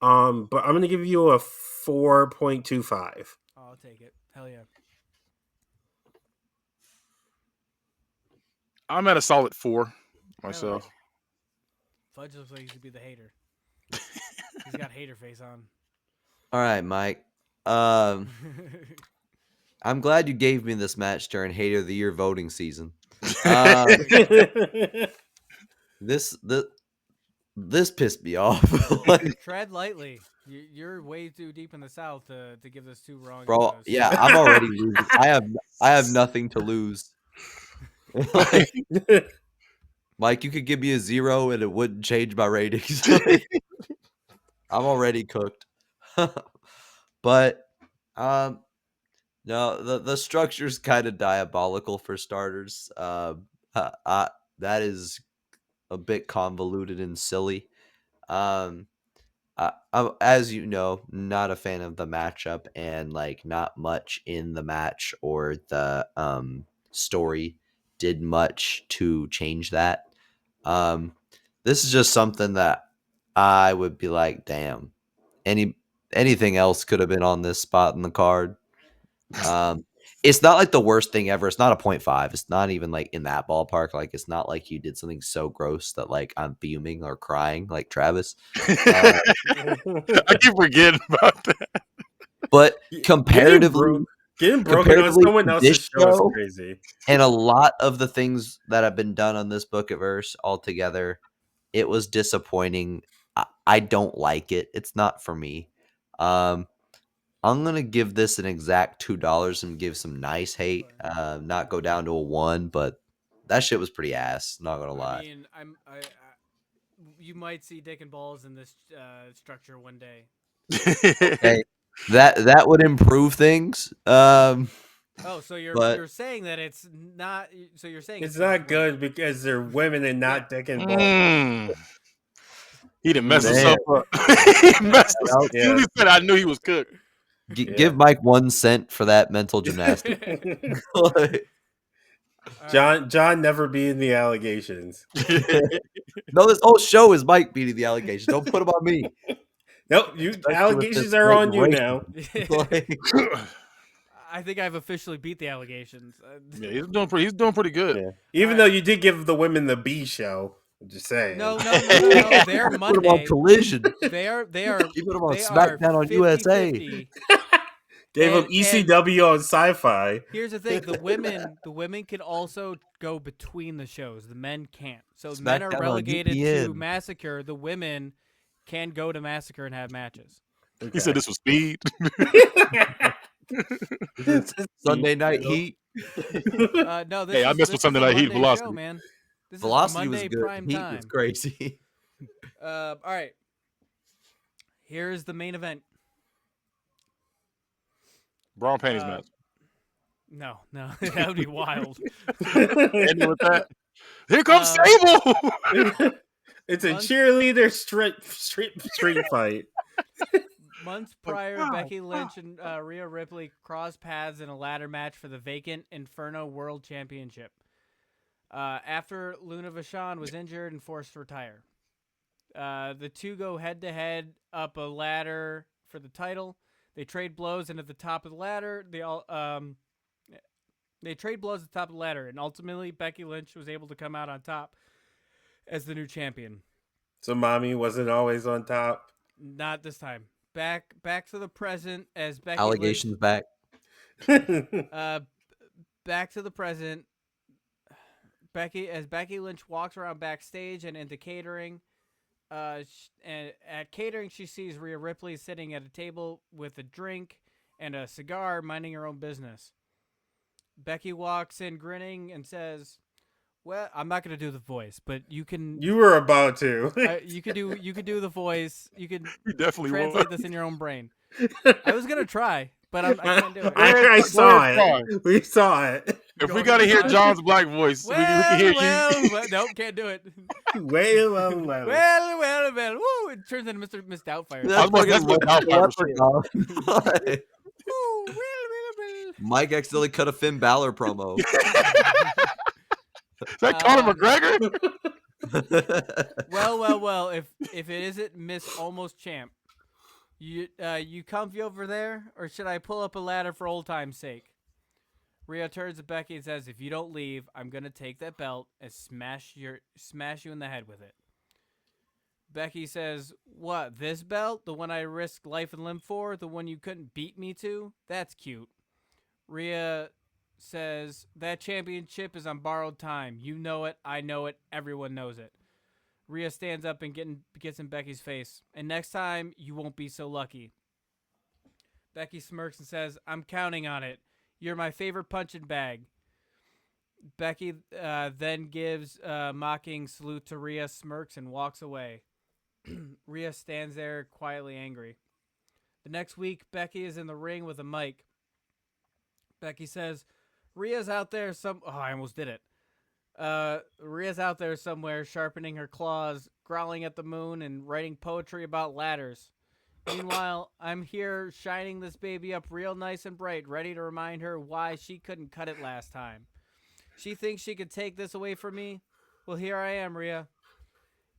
But I'm gonna give you a 4.25. I'll take it. Hell yeah. I'm at a solid 4 myself. Fudge looks like he should be the hater. He's got hater face on. All right, Mike. I'm glad you gave me this match during Hater of the Year voting season. This pissed me off. Like, tread lightly. You're way too deep in the South to give this two wrong. Bro, yeah, I'm already losing. I have nothing to lose. Mike, you could give me a 0 and it wouldn't change my ratings. I'm already cooked. But no, the structure's kind of diabolical for starters. That is a bit convoluted and silly. I'm, as you know, not a fan of the matchup, and like not much in the match or the story did much to change that. This is just something that I would be like, damn, anything else could have been on this spot in the card. It's not like the worst thing ever. It's not a 0.5. It's not even like in that ballpark. Like, it's not like you did something so gross that like I'm fuming or crying like Travis. I keep forgetting about that. But comparatively, getting broken on someone else's show is crazy. And a lot of the things that have been done on this BookItVerse altogether, it was disappointing. I don't like it. It's not for me. I'm going to give this an exact $2 and give some nice hate. Not go down to a 1, but that shit was pretty ass. Not going to lie. I mean, you might see dick and balls in this structure one day. Okay. That would improve things. So you're saying that it's not. So you're saying it's not good because they're women and not dick and balls. He done messed Damn. himself up. He messed us. Yup. As soon as he said, I knew he was cooked. Give Mike 1 cent for that mental gymnastics. Like, John never being the allegations. no, this whole show is Mike beating the allegations. Don't put them on me. Nope, Especially with allegations this are on you racism. now. Like, I think I've officially beat the allegations. Yeah, he's doing pretty good. Yeah. Even though you did give the women the B show. I'm just saying. No. They're put them on Monday. Collision. They are. You put them on They SmackDown on 50-50. USA. Gave them And- ECW on Sci-Fi. Here's the thing: the women can also go between the shows. The men can't. So the men are SmackDown on relegated to UPN. Massacre. The women can go to Massacre and have matches. He said this was speed. Sunday Night Heat. No, this Hey, I is, messed this with Sunday is a Night Heat Monday Velocity. show, man. This Velocity is was Monday good. prime Heat time. was crazy. All right. Here's the main event. Bra and panties match. No, that would be wild. Ending with that. Here comes Sable. It's a Months- cheerleader street fight. Months prior, Becky Lynch and Rhea Ripley crossed paths in a ladder match for the vacant Inferno World Championship. After Luna Vachon was injured and forced to retire. The two go head-to-head up a ladder for the title. They trade blows, and at the top of the ladder, they trade blows at the top of the ladder, and ultimately Becky Lynch was able to come out on top as the new champion. So mommy wasn't always on top. Not this time. Back to the present as Becky Allegations back. Lynch, back to the present. Becky Lynch walks around backstage and into catering. And at catering, she sees Rhea Ripley sitting at a table with a drink and a cigar, minding her own business. Becky walks in grinning and says, "Well, I'm not going to do the voice, but you can. You were about to. You could do the voice. You can You definitely translate was. this in your own brain." I was gonna try, but I can't do it. I saw Go it. We saw it. If we got to hear John's black voice, we can hear well, nope, can't do it. Well. Well. Woo! It turns into Mr. Doubtfire. I was about to- that's what Doubtfire for Woo, well. Mike accidentally cut a Finn Balor promo. Is that Conor McGregor? Well. If it isn't Miss Almost Champ, you comfy over there, or should I pull up a ladder for old time's sake? Rhea turns to Becky and says, "If you don't leave, I'm gonna take that belt and smash you in the head with it." Becky says, "What, this belt? The one I risked life and limb for? The one you couldn't beat me to? That's cute." Rhea says, "That championship is on borrowed time. You know it, I know it, everyone knows it." Rhea stands up and gets in Becky's face. "And next time, you won't be so lucky." Becky smirks and says, "I'm counting on it. You're my favorite punching bag." Becky then gives a mocking salute to Rhea, smirks, and walks away. Rhea stands there quietly angry. The next week, Becky is in the ring with a mic. Becky says, "Rhea's out there I almost did it. Rhea's out there somewhere sharpening her claws, growling at the moon, and writing poetry about ladders. Meanwhile, I'm here shining this baby up real nice and bright, ready to remind her why she couldn't cut it last time. She thinks she could take this away from me? Well, here I am, Rhea.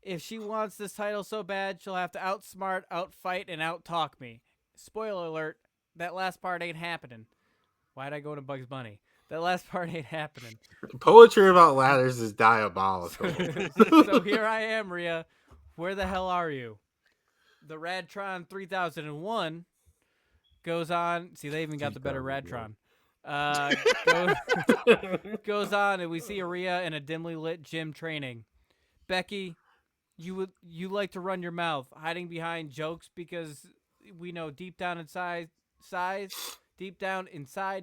If she wants this title so bad, she'll have to outsmart, outfight, and outtalk me. Spoiler alert, that last part ain't happening." Why'd I go to Bugs Bunny? That last part ain't happening. Poetry about ladders is diabolical. So here I am, Rhea. Where the hell are you? The Radtron 3001 goes on. See, they even got the better Radtron. Goes on, and we see Rhea in a dimly lit gym training. "Becky, you like to run your mouth, hiding behind jokes because we know deep down inside,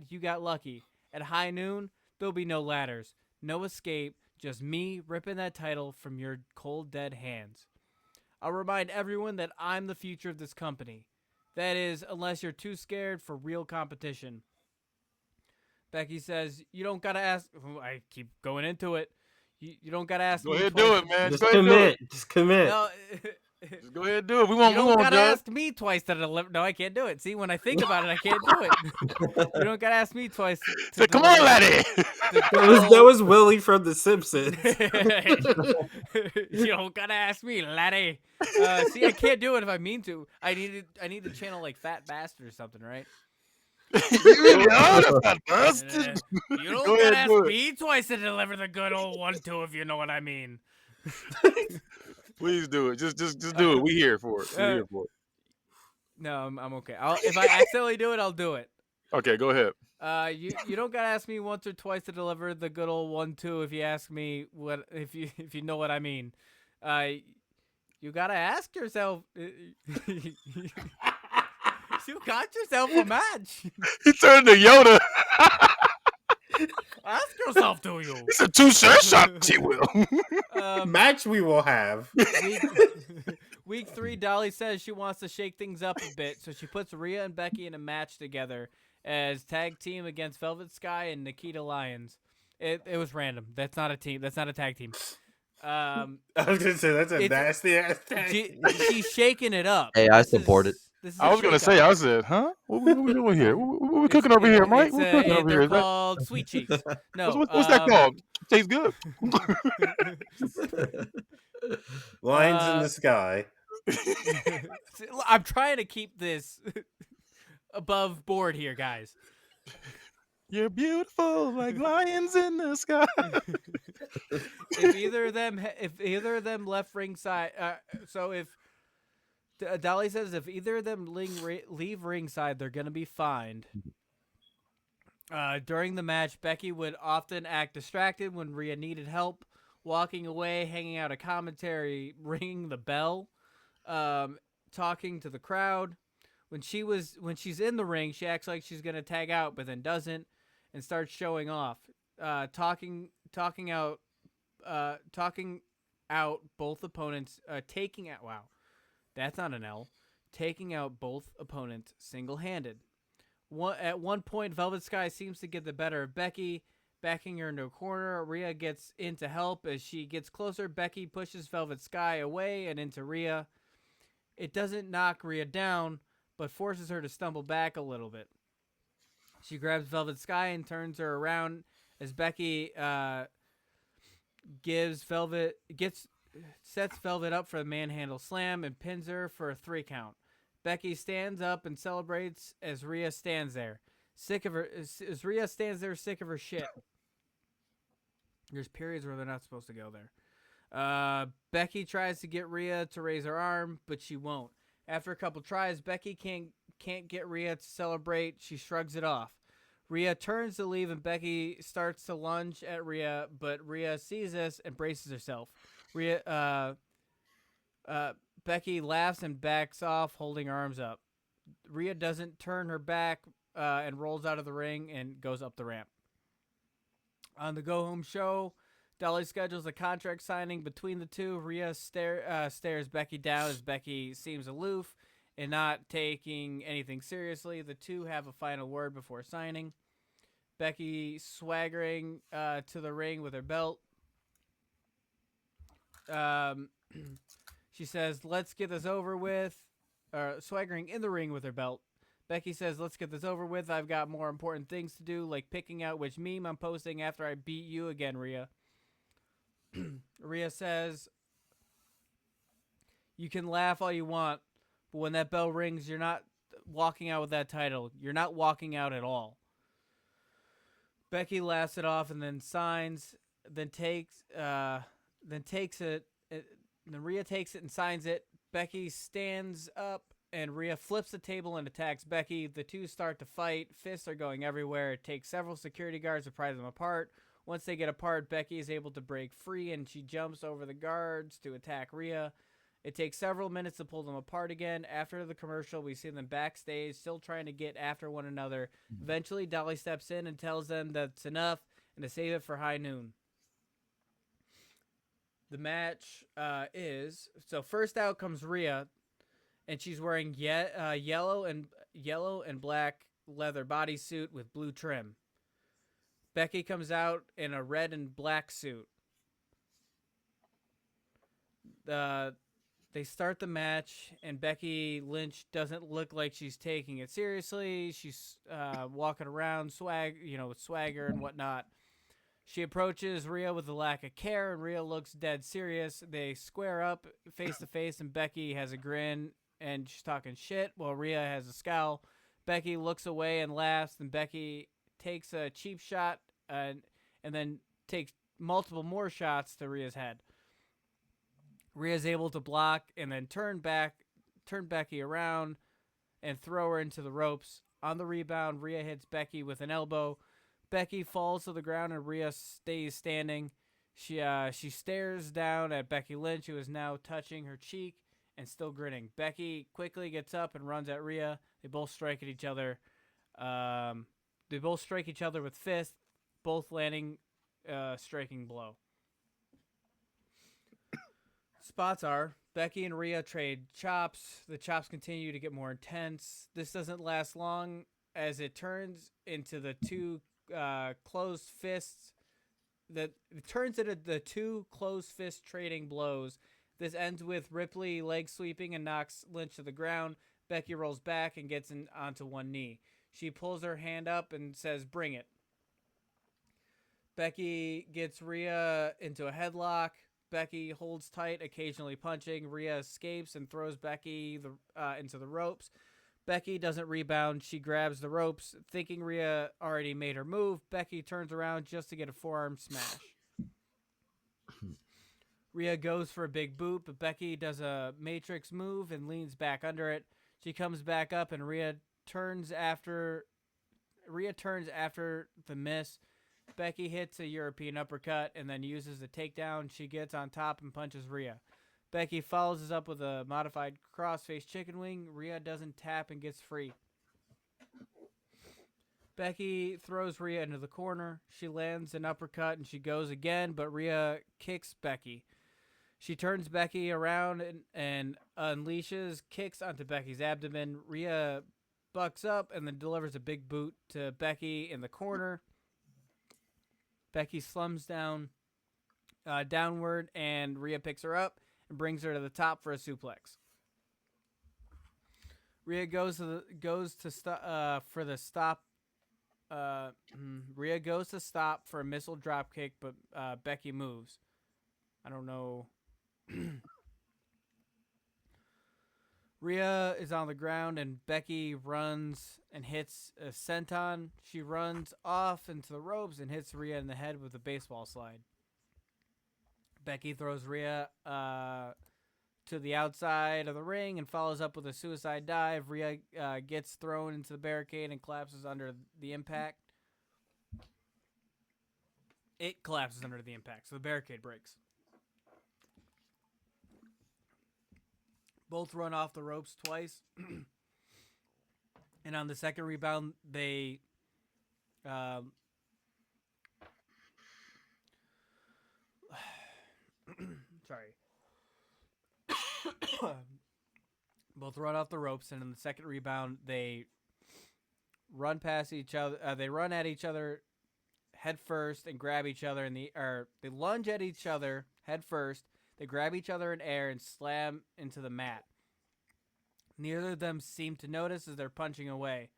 you got lucky. At high noon, there'll be no ladders, no escape, just me ripping that title from your cold, dead hands. I'll remind everyone that I'm the future of this company. That is, unless you're too scared for real competition." Becky says, "You don't gotta ask." I keep going into it. You don't gotta ask. Go me ahead, twice. do it, man. Just Go ahead, do it. commit. Just commit. No, Just go ahead and do it. We You won't don't gotta judge. ask me twice to deliver. No, I can't do it. See, when I think about it, I can't do it. You don't gotta ask me twice to Say, come on, deliver laddie. That was Willie from The Simpsons. You don't gotta ask me, laddie. See, I can't do it if I mean to. I need to channel like Fat Bastard or something, right? You know the fat bastard. You Go don't ahead gotta and ask do it. me twice to deliver the good old 1-2, if you know what I mean. Please do it. Just do it. We here for it. We here for it. No, I'm okay. If I accidentally do it, I'll do it. Okay, go ahead. You don't gotta ask me once or twice to deliver the good old 1-2 if you ask me what if you know what I mean. You gotta ask yourself. You got yourself a match. He turned to Yoda. Ask yourself, do you? It's a 2-shot shot, she will. Match we will have. Week 3, Dolly says she wants to shake things up a bit, so she puts Rhea and Becky in a match together as tag team against Velvet Sky and Nikita Lyons. It was random. That's not a team. That's not a tag team. I was gonna say that's a nasty ass tag. She's shaking it up. Hey, I support it. I was gonna say, I said, huh? What we doing here? What we cooking over here, Mike? What we cooking over here? They're called Sweet Cheeks. No, what's that called? Tastes good. Lines in the sky. I'm trying to keep this above board here, guys. You're beautiful like lions in the sky. If either of them left ringside, so if Dolly says if either of them leave ringside, they're gonna be fined. During the match, Becky would often act distracted when Rhea needed help, walking away, hanging out a commentary, ringing the bell, talking to the crowd. When she's in the ring, she acts like she's gonna tag out, but then doesn't, and starts showing off, talking out both opponents, taking out. Wow, that's not an L. Taking out both opponents single-handed. At one point, Velvet Sky seems to get the better of Becky, backing her into a corner. Rhea gets in to help. As she gets closer, Becky pushes Velvet Sky away and into Rhea. It doesn't knock Rhea down, but forces her to stumble back a little bit. She grabs Velvet Sky and turns her around as Becky sets Velvet up for the manhandle slam and pins her for a 3 count. Becky stands up and celebrates as Rhea stands there, sick of her. As Rhea stands there, sick of her shit. There's periods where they're not supposed to go there. Becky tries to get Rhea to raise her arm, but she won't. After a couple tries, Becky can't get Rhea to celebrate. She shrugs it off. Rhea turns to leave, and Becky starts to lunge at Rhea, but Rhea sees this and braces herself. Becky laughs and backs off, holding her arms up. Rhea doesn't turn her back and rolls out of the ring and goes up the ramp. On the go-home show, Dolly schedules a contract signing between the two. Rhea stares Becky down as Becky seems aloof and not taking anything seriously. The two have a final word before signing. Becky swaggering to the ring with her belt. She says, let's get this over with. Swaggering in the ring with her belt. Becky says, let's get this over with. I've got more important things to do, like picking out which meme I'm posting after I beat you again, Rhea. Rhea says, you can laugh all you want, but when that bell rings, you're not walking out with that title. You're not walking out at all. Becky laughs it off and then signs, then takes it. Then Rhea takes it and signs it. Becky stands up and Rhea flips the table and attacks Becky. The two start to fight. Fists are going everywhere. It takes several security guards to pry them apart. Once they get apart, Becky is able to break free and she jumps over the guards to attack Rhea. It takes several minutes to pull them apart again. After the commercial, we see them backstage, still trying to get after one another. Eventually, Dolly steps in and tells them that's enough and to save it for high noon. The match is, so first out comes Rhea, and she's wearing yellow and black leather bodysuit with blue trim. Becky comes out in a red and black suit. They start the match, and Becky Lynch doesn't look like she's taking it seriously. She's walking around, with swagger and whatnot. She approaches Rhea with a lack of care, and Rhea looks dead serious. They square up face to face, and Becky has a grin, and she's talking shit while Rhea has a scowl. Becky looks away and laughs, and Becky takes a cheap shot and then takes multiple more shots to Rhea's head. Rhea's able to block and then turn Becky around and throw her into the ropes. On the rebound, Rhea hits Becky with an elbow. Becky falls to the ground and Rhea stays standing. She stares down at Becky Lynch, who is now touching her cheek and still grinning. Becky quickly gets up and runs at Rhea. They both strike at each other. They both strike each other with fists, both landing striking blow. Spots are Becky and Rhea trade chops. The chops continue to get more intense. This doesn't last long as it turns into the two closed fists. It turns into the two closed fist trading blows. This ends with Ripley leg sweeping and knocks Lynch to the ground. Becky rolls back and gets onto one knee. She pulls her hand up and says, "Bring it." Becky gets Rhea into a headlock. Becky holds tight, occasionally punching. Rhea escapes and throws Becky into the ropes. Becky doesn't rebound. She grabs the ropes. Thinking Rhea already made her move, Becky turns around just to get a forearm smash. Rhea goes for a big boot, but Becky does a matrix move and leans back under it. She comes back up, and Rhea turns after the miss. Becky hits a European uppercut and then uses the takedown. She gets on top and punches Rhea. Becky follows this up with a modified crossface chicken wing. Rhea doesn't tap and gets free. Becky throws Rhea into the corner. She lands an uppercut and she goes again, but Rhea kicks Becky. She turns Becky around and unleashes kicks onto Becky's abdomen. Rhea bucks up and then delivers a big boot to Becky in the corner. Becky slums downward, and Rhea picks her up and brings her to the top for a suplex. Rhea goes to stop for the stop. Rhea goes to stop for a missile drop kick, but Becky moves. I don't know. Rhea is on the ground, and Becky runs and hits a senton. She runs off into the ropes and hits Rhea in the head with a baseball slide. Becky throws Rhea to the outside of the ring and follows up with a suicide dive. Rhea gets thrown into the barricade and collapses under the impact. It collapses under the impact, so the barricade breaks. Both run off the ropes twice. And on the second rebound, they sorry. Both run off the ropes, and in the second rebound, they run past each other. They run at each other head first and grab each other they lunge at each other head first. They grab each other in air and slam into the mat. Neither of them seem to notice as they're punching away.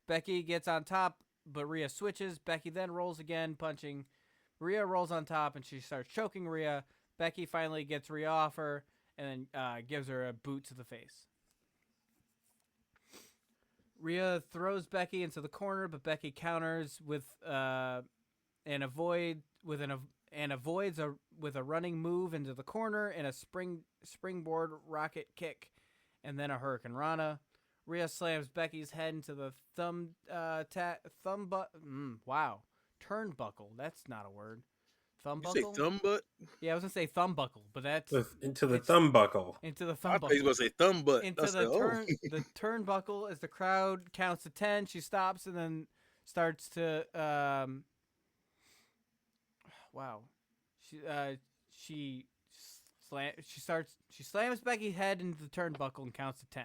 Becky gets on top, but Rhea switches. Becky then rolls again, punching. Rhea rolls on top, and she starts choking Rhea. Becky finally gets Rhea off her and then gives her a boot to the face. Rhea throws Becky into the corner, but Becky counters with and avoids with a running move into the corner and a springboard rocket kick, and then a Hurricane Rana. Rhea slams Becky's head into the turnbuckle. That's not a word. Thumbbuckle. You say thumb butt? Yeah, I was gonna say thumbbuckle, but that's into the thumbbuckle. Into the I thought thumbbuckle. you was gonna say thumb butt. Into the turnbuckle as the crowd counts to 10. She stops and then starts to wow. She slams Becky's head into the turnbuckle and counts to 10.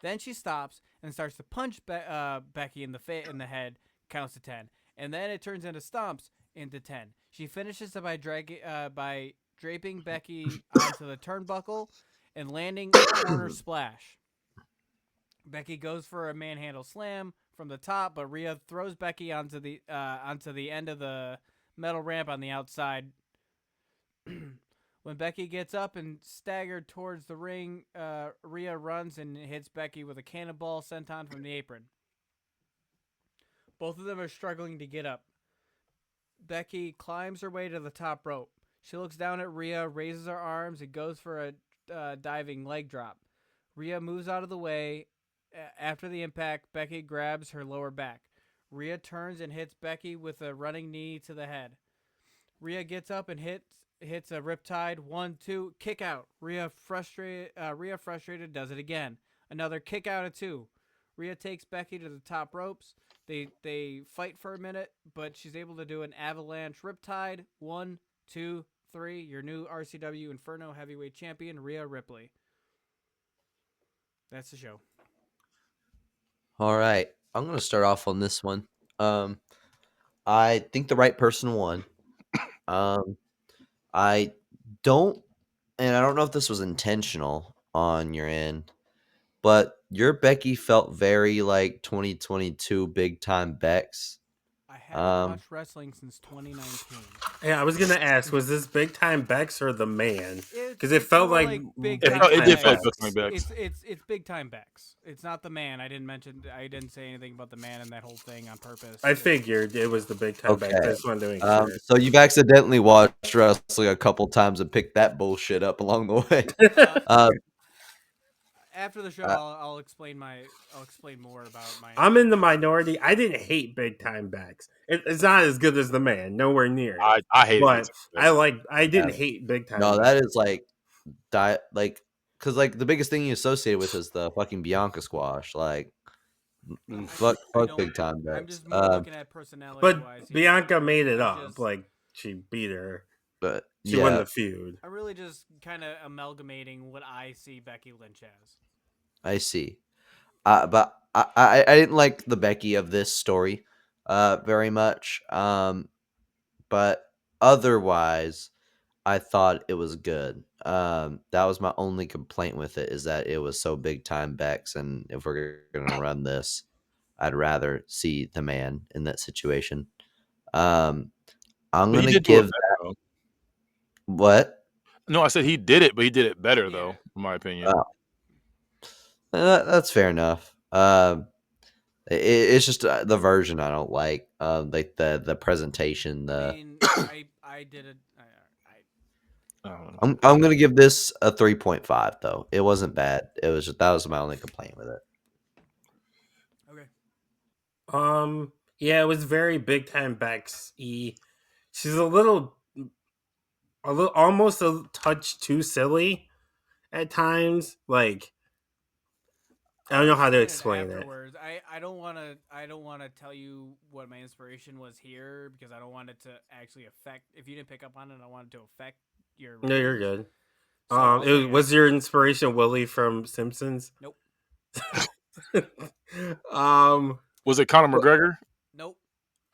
Then she stops and starts to punch Becky in the head, counts to 10. And then it turns into stomps into 10. She finishes it by draping Becky onto the turnbuckle and landing a corner splash. Becky goes for a manhandle slam from the top, but Rhea throws Becky onto the end of the metal ramp on the outside. When Becky gets up and staggered towards the ring, Rhea runs and hits Becky with a cannonball senton from the apron. Both of them are struggling to get up. Becky climbs her way to the top rope. She looks down at Rhea, raises her arms, and goes for a diving leg drop. Rhea moves out of the way. After the impact, Becky grabs her lower back. Rhea turns and hits Becky with a running knee to the head. Rhea gets up and hits a riptide. 1, 2, kick out. Rhea frustrated does it again. Another kick out of 2. Rhea takes Becky to the top ropes. They fight for a minute, but she's able to do an avalanche riptide. 1, 2, 3. Your new RCW Inferno heavyweight champion, Rhea Ripley. That's the show. All right, I'm gonna start off on this one. I think the right person won. I don't, and I don't know if this was intentional on your end, but your Becky felt very like 2022 big time Bex. I haven't watched wrestling since 2019. Yeah, I was gonna ask, was this Big Time Bex or the man? Because it It's felt more like big Big time Time It did feel like Bex. Big Time Bex. It's big time Bex. It's not the man. I didn't say anything about the man and that whole thing on purpose. I figured it was the Big Time Bex. I Okay. just wanted to make sure. So you've accidentally watched wrestling a couple times and picked that bullshit up along the way. After the show, uh, I'll explain more about my. I'm in the minority. I didn't hate Big Time Bex. It's not as good as the man, nowhere near it. I hated But it. I didn't hate Big Time. No, Bex. that is like because like the biggest thing you associate with is the fucking Bianca squash. Like, fuck big time I'm Bex. just more looking at personality But wise. Bianca made it up. Just- Like she beat her. But She won yeah, the feud. I'm really just kind of amalgamating what I see Becky Lynch as. I see. But I didn't like the Becky of this story very much. But otherwise, I thought it was good. That was my only complaint with it, is that it was so big time Bex, and if we're gonna run this, I'd rather see the man in that situation. I'm But he gonna did do it give better, though. what? No, I said he did it, but he did it better, Yeah. though, in my opinion. That's fair enough. It's just the version I don't like the presentation. I mean, I did it. I don't know. I'm gonna give this a 3.5 though. It wasn't bad. It was that was my only complaint with it. Okay. Yeah, it was very Big Time Bex. She's a little, almost a touch too silly at times. Like, I don't know how to explain it. Afterwards, I don't want to tell you what my inspiration was here because I don't want it to actually affect. If you didn't pick up on it, I want it to affect your. No, you're good. So I'll say Was your inspiration Willie from Simpsons? Nope. Was it Conor McGregor? Nope.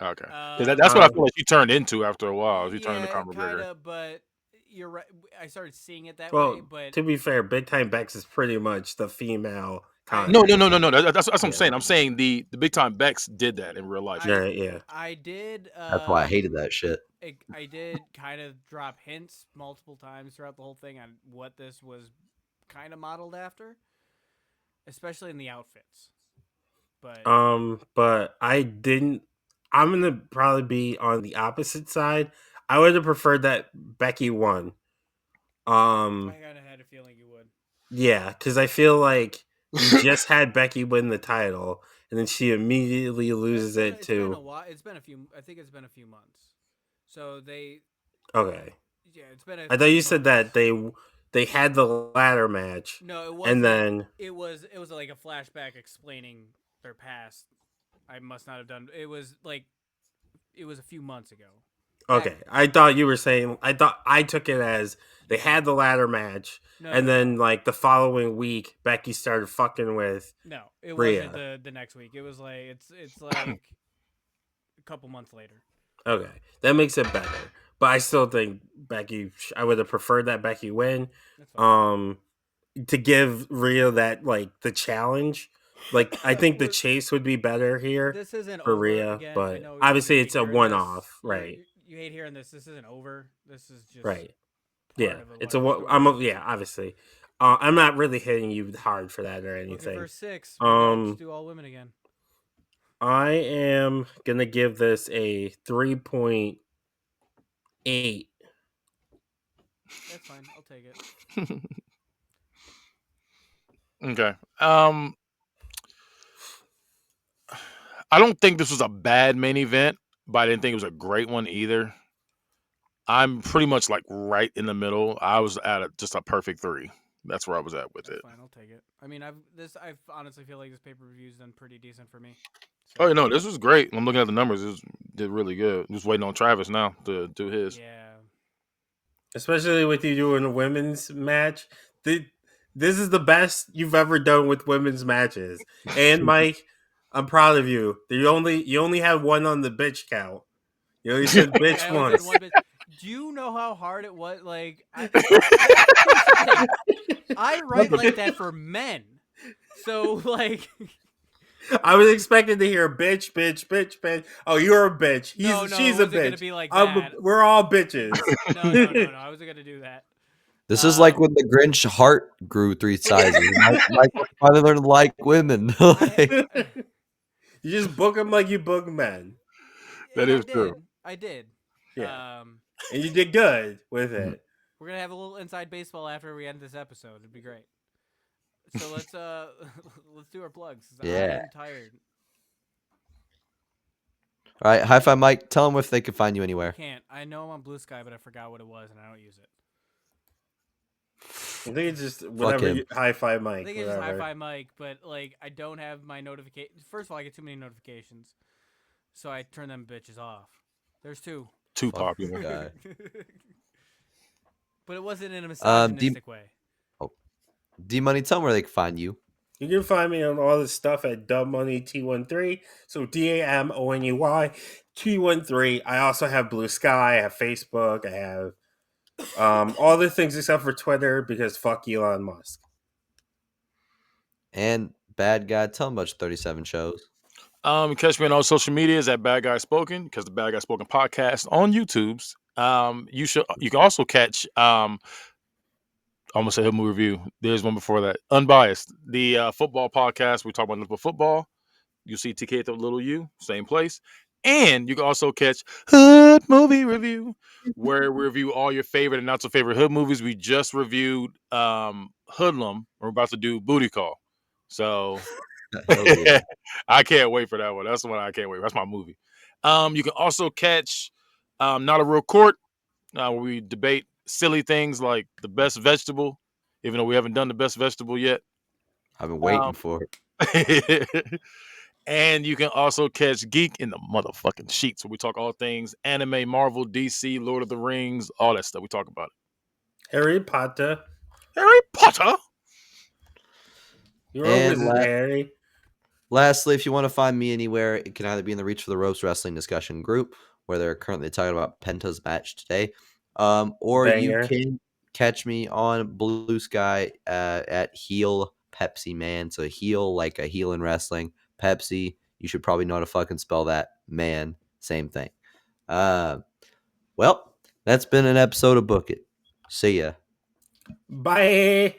Okay. 'Cause that's what I feel like she turned into after a while. She turned into Yeah, Conor McGregor. kinda, but you're right. I started seeing it that Well, way, but to be fair, Big Time Bex is pretty much the female. No. That's what I'm Yeah. saying. I'm saying the big time Bex did that in real life. Yeah. I did. That's why I hated that shit. I did kind of drop hints multiple times throughout the whole thing on what this was kind of modeled after, especially in the outfits. But I didn't. I'm gonna probably be on the opposite side. I would have preferred that Becky won. I kind of had a feeling you would. Yeah, because I feel like you just had Becky win the title, and then she immediately loses it It's to. been a while. It's been a few. I think it's been a few months. So they. Okay. Yeah, it's been. I thought you said that they had the ladder match. No, it wasn't. And then it was like a flashback explaining their past. I must not have done. It was a few months ago. okay, I thought you were saying. I took it as they had the ladder match, and then like the following week, Becky started fucking with. No, it Rhea. wasn't the next week. It was like it's like a couple months later. Okay, that makes it better. But I still think Becky. I would have preferred that Becky win. That's fine. to give Rhea that like the challenge. Like I think the chase would be better here This isn't for over Rhea, again. I but know obviously you hate it's a hearing this. one-off, right? You hate hearing this. This isn't over. This is just Right. part Yeah, of a it's larger story. yeah, obviously. I'm not really hitting you hard for that or anything. BookItVerse 6. Why not just Um, do all women again? I am gonna give this a 3.8. That's fine. I'll take it. Okay. I don't think this was a bad main event, but I didn't think it was a great one either. I'm pretty much like right in the middle. I was at just a perfect 3. That's where I was at with That's it. fine. I'll take it. I mean, I honestly feel like this pay-per-view's done pretty decent for me. So, Oh, no, this was great. I'm looking at the numbers. It did really good. Just waiting on Travis now to do his. yeah. Especially with you doing a women's match. This is the best you've ever done with women's matches. And Mike, I'm proud of you. You only had one on the bitch count. You only said bitch I only once. said one bit. Do you know how hard it was? Like, here's the thing. I write like that for men. So, like... I was expecting to hear bitch, bitch, bitch, bitch. Oh, you're a bitch. She's a bitch. Gonna be like that. We're all bitches. No. I wasn't gonna do that. This is like when the Grinch heart grew 3 sizes. Mike finally learned to like women. You just book them like you book men. That is true. I did. Yeah. And you did good with it. We're gonna have a little inside baseball after we end this episode. It'd be great. So let's do our plugs. Yeah. I'm tired. All right, Hi-Fi Mike, tell them if they can find you I anywhere. can't. I know I'm on Blue Sky, but I forgot what it was, and I don't use it. I think it's just whatever Hi-Fi Mike. I think it's just Hi-Fi Mike, but like I don't have my notifications. First of all, I get too many notifications, so I turn them bitches off. There's 2. Too popular. Guy. But it wasn't in a misogynistic way. D-Money, tell them where they can find you. You can find me on all this stuff at DumbMoneyT13. So DAMONEY T13. I also have Blue Sky. I have Facebook. I have all the things except for Twitter because fuck Elon Musk. And Bad Guy, tell them about your 37 shows. Catch me on all social medias at Bad Guy Spoken, because the Bad Guy Spoken podcast on YouTube's. You can also catch almost a movie review. There's one before that. Unbiased, the football podcast. We talk about Liverpool football. You see TK at the Little U, same place. And you can also catch Hood Movie Review, where we review all your favorite and not so favorite Hood movies. We just reviewed Hoodlum. We're about to do Booty Call. So Yeah. I can't wait for that one. That's the one I can't wait. That's my movie. You can also catch Not a Real Court, where we debate silly things like the best vegetable, even though we haven't done the best vegetable yet. I've been waiting for it. And you can also catch Geek in the motherfucking Sheets, where we talk all things anime, Marvel, DC, Lord of the Rings, all that stuff. We talk about it. Harry Potter. Harry Potter. You're always Harry. Lastly, if you want to find me anywhere, it can either be in the Reach for the Ropes Wrestling discussion group, where they're currently talking about Penta's match today, or Banger. you can catch me on Blue Sky at Heel Pepsi Man. So heel like a heel in wrestling. Pepsi, you should probably know how to fucking spell that. Man, same thing. Well, that's been an episode of Book It. See ya. Bye.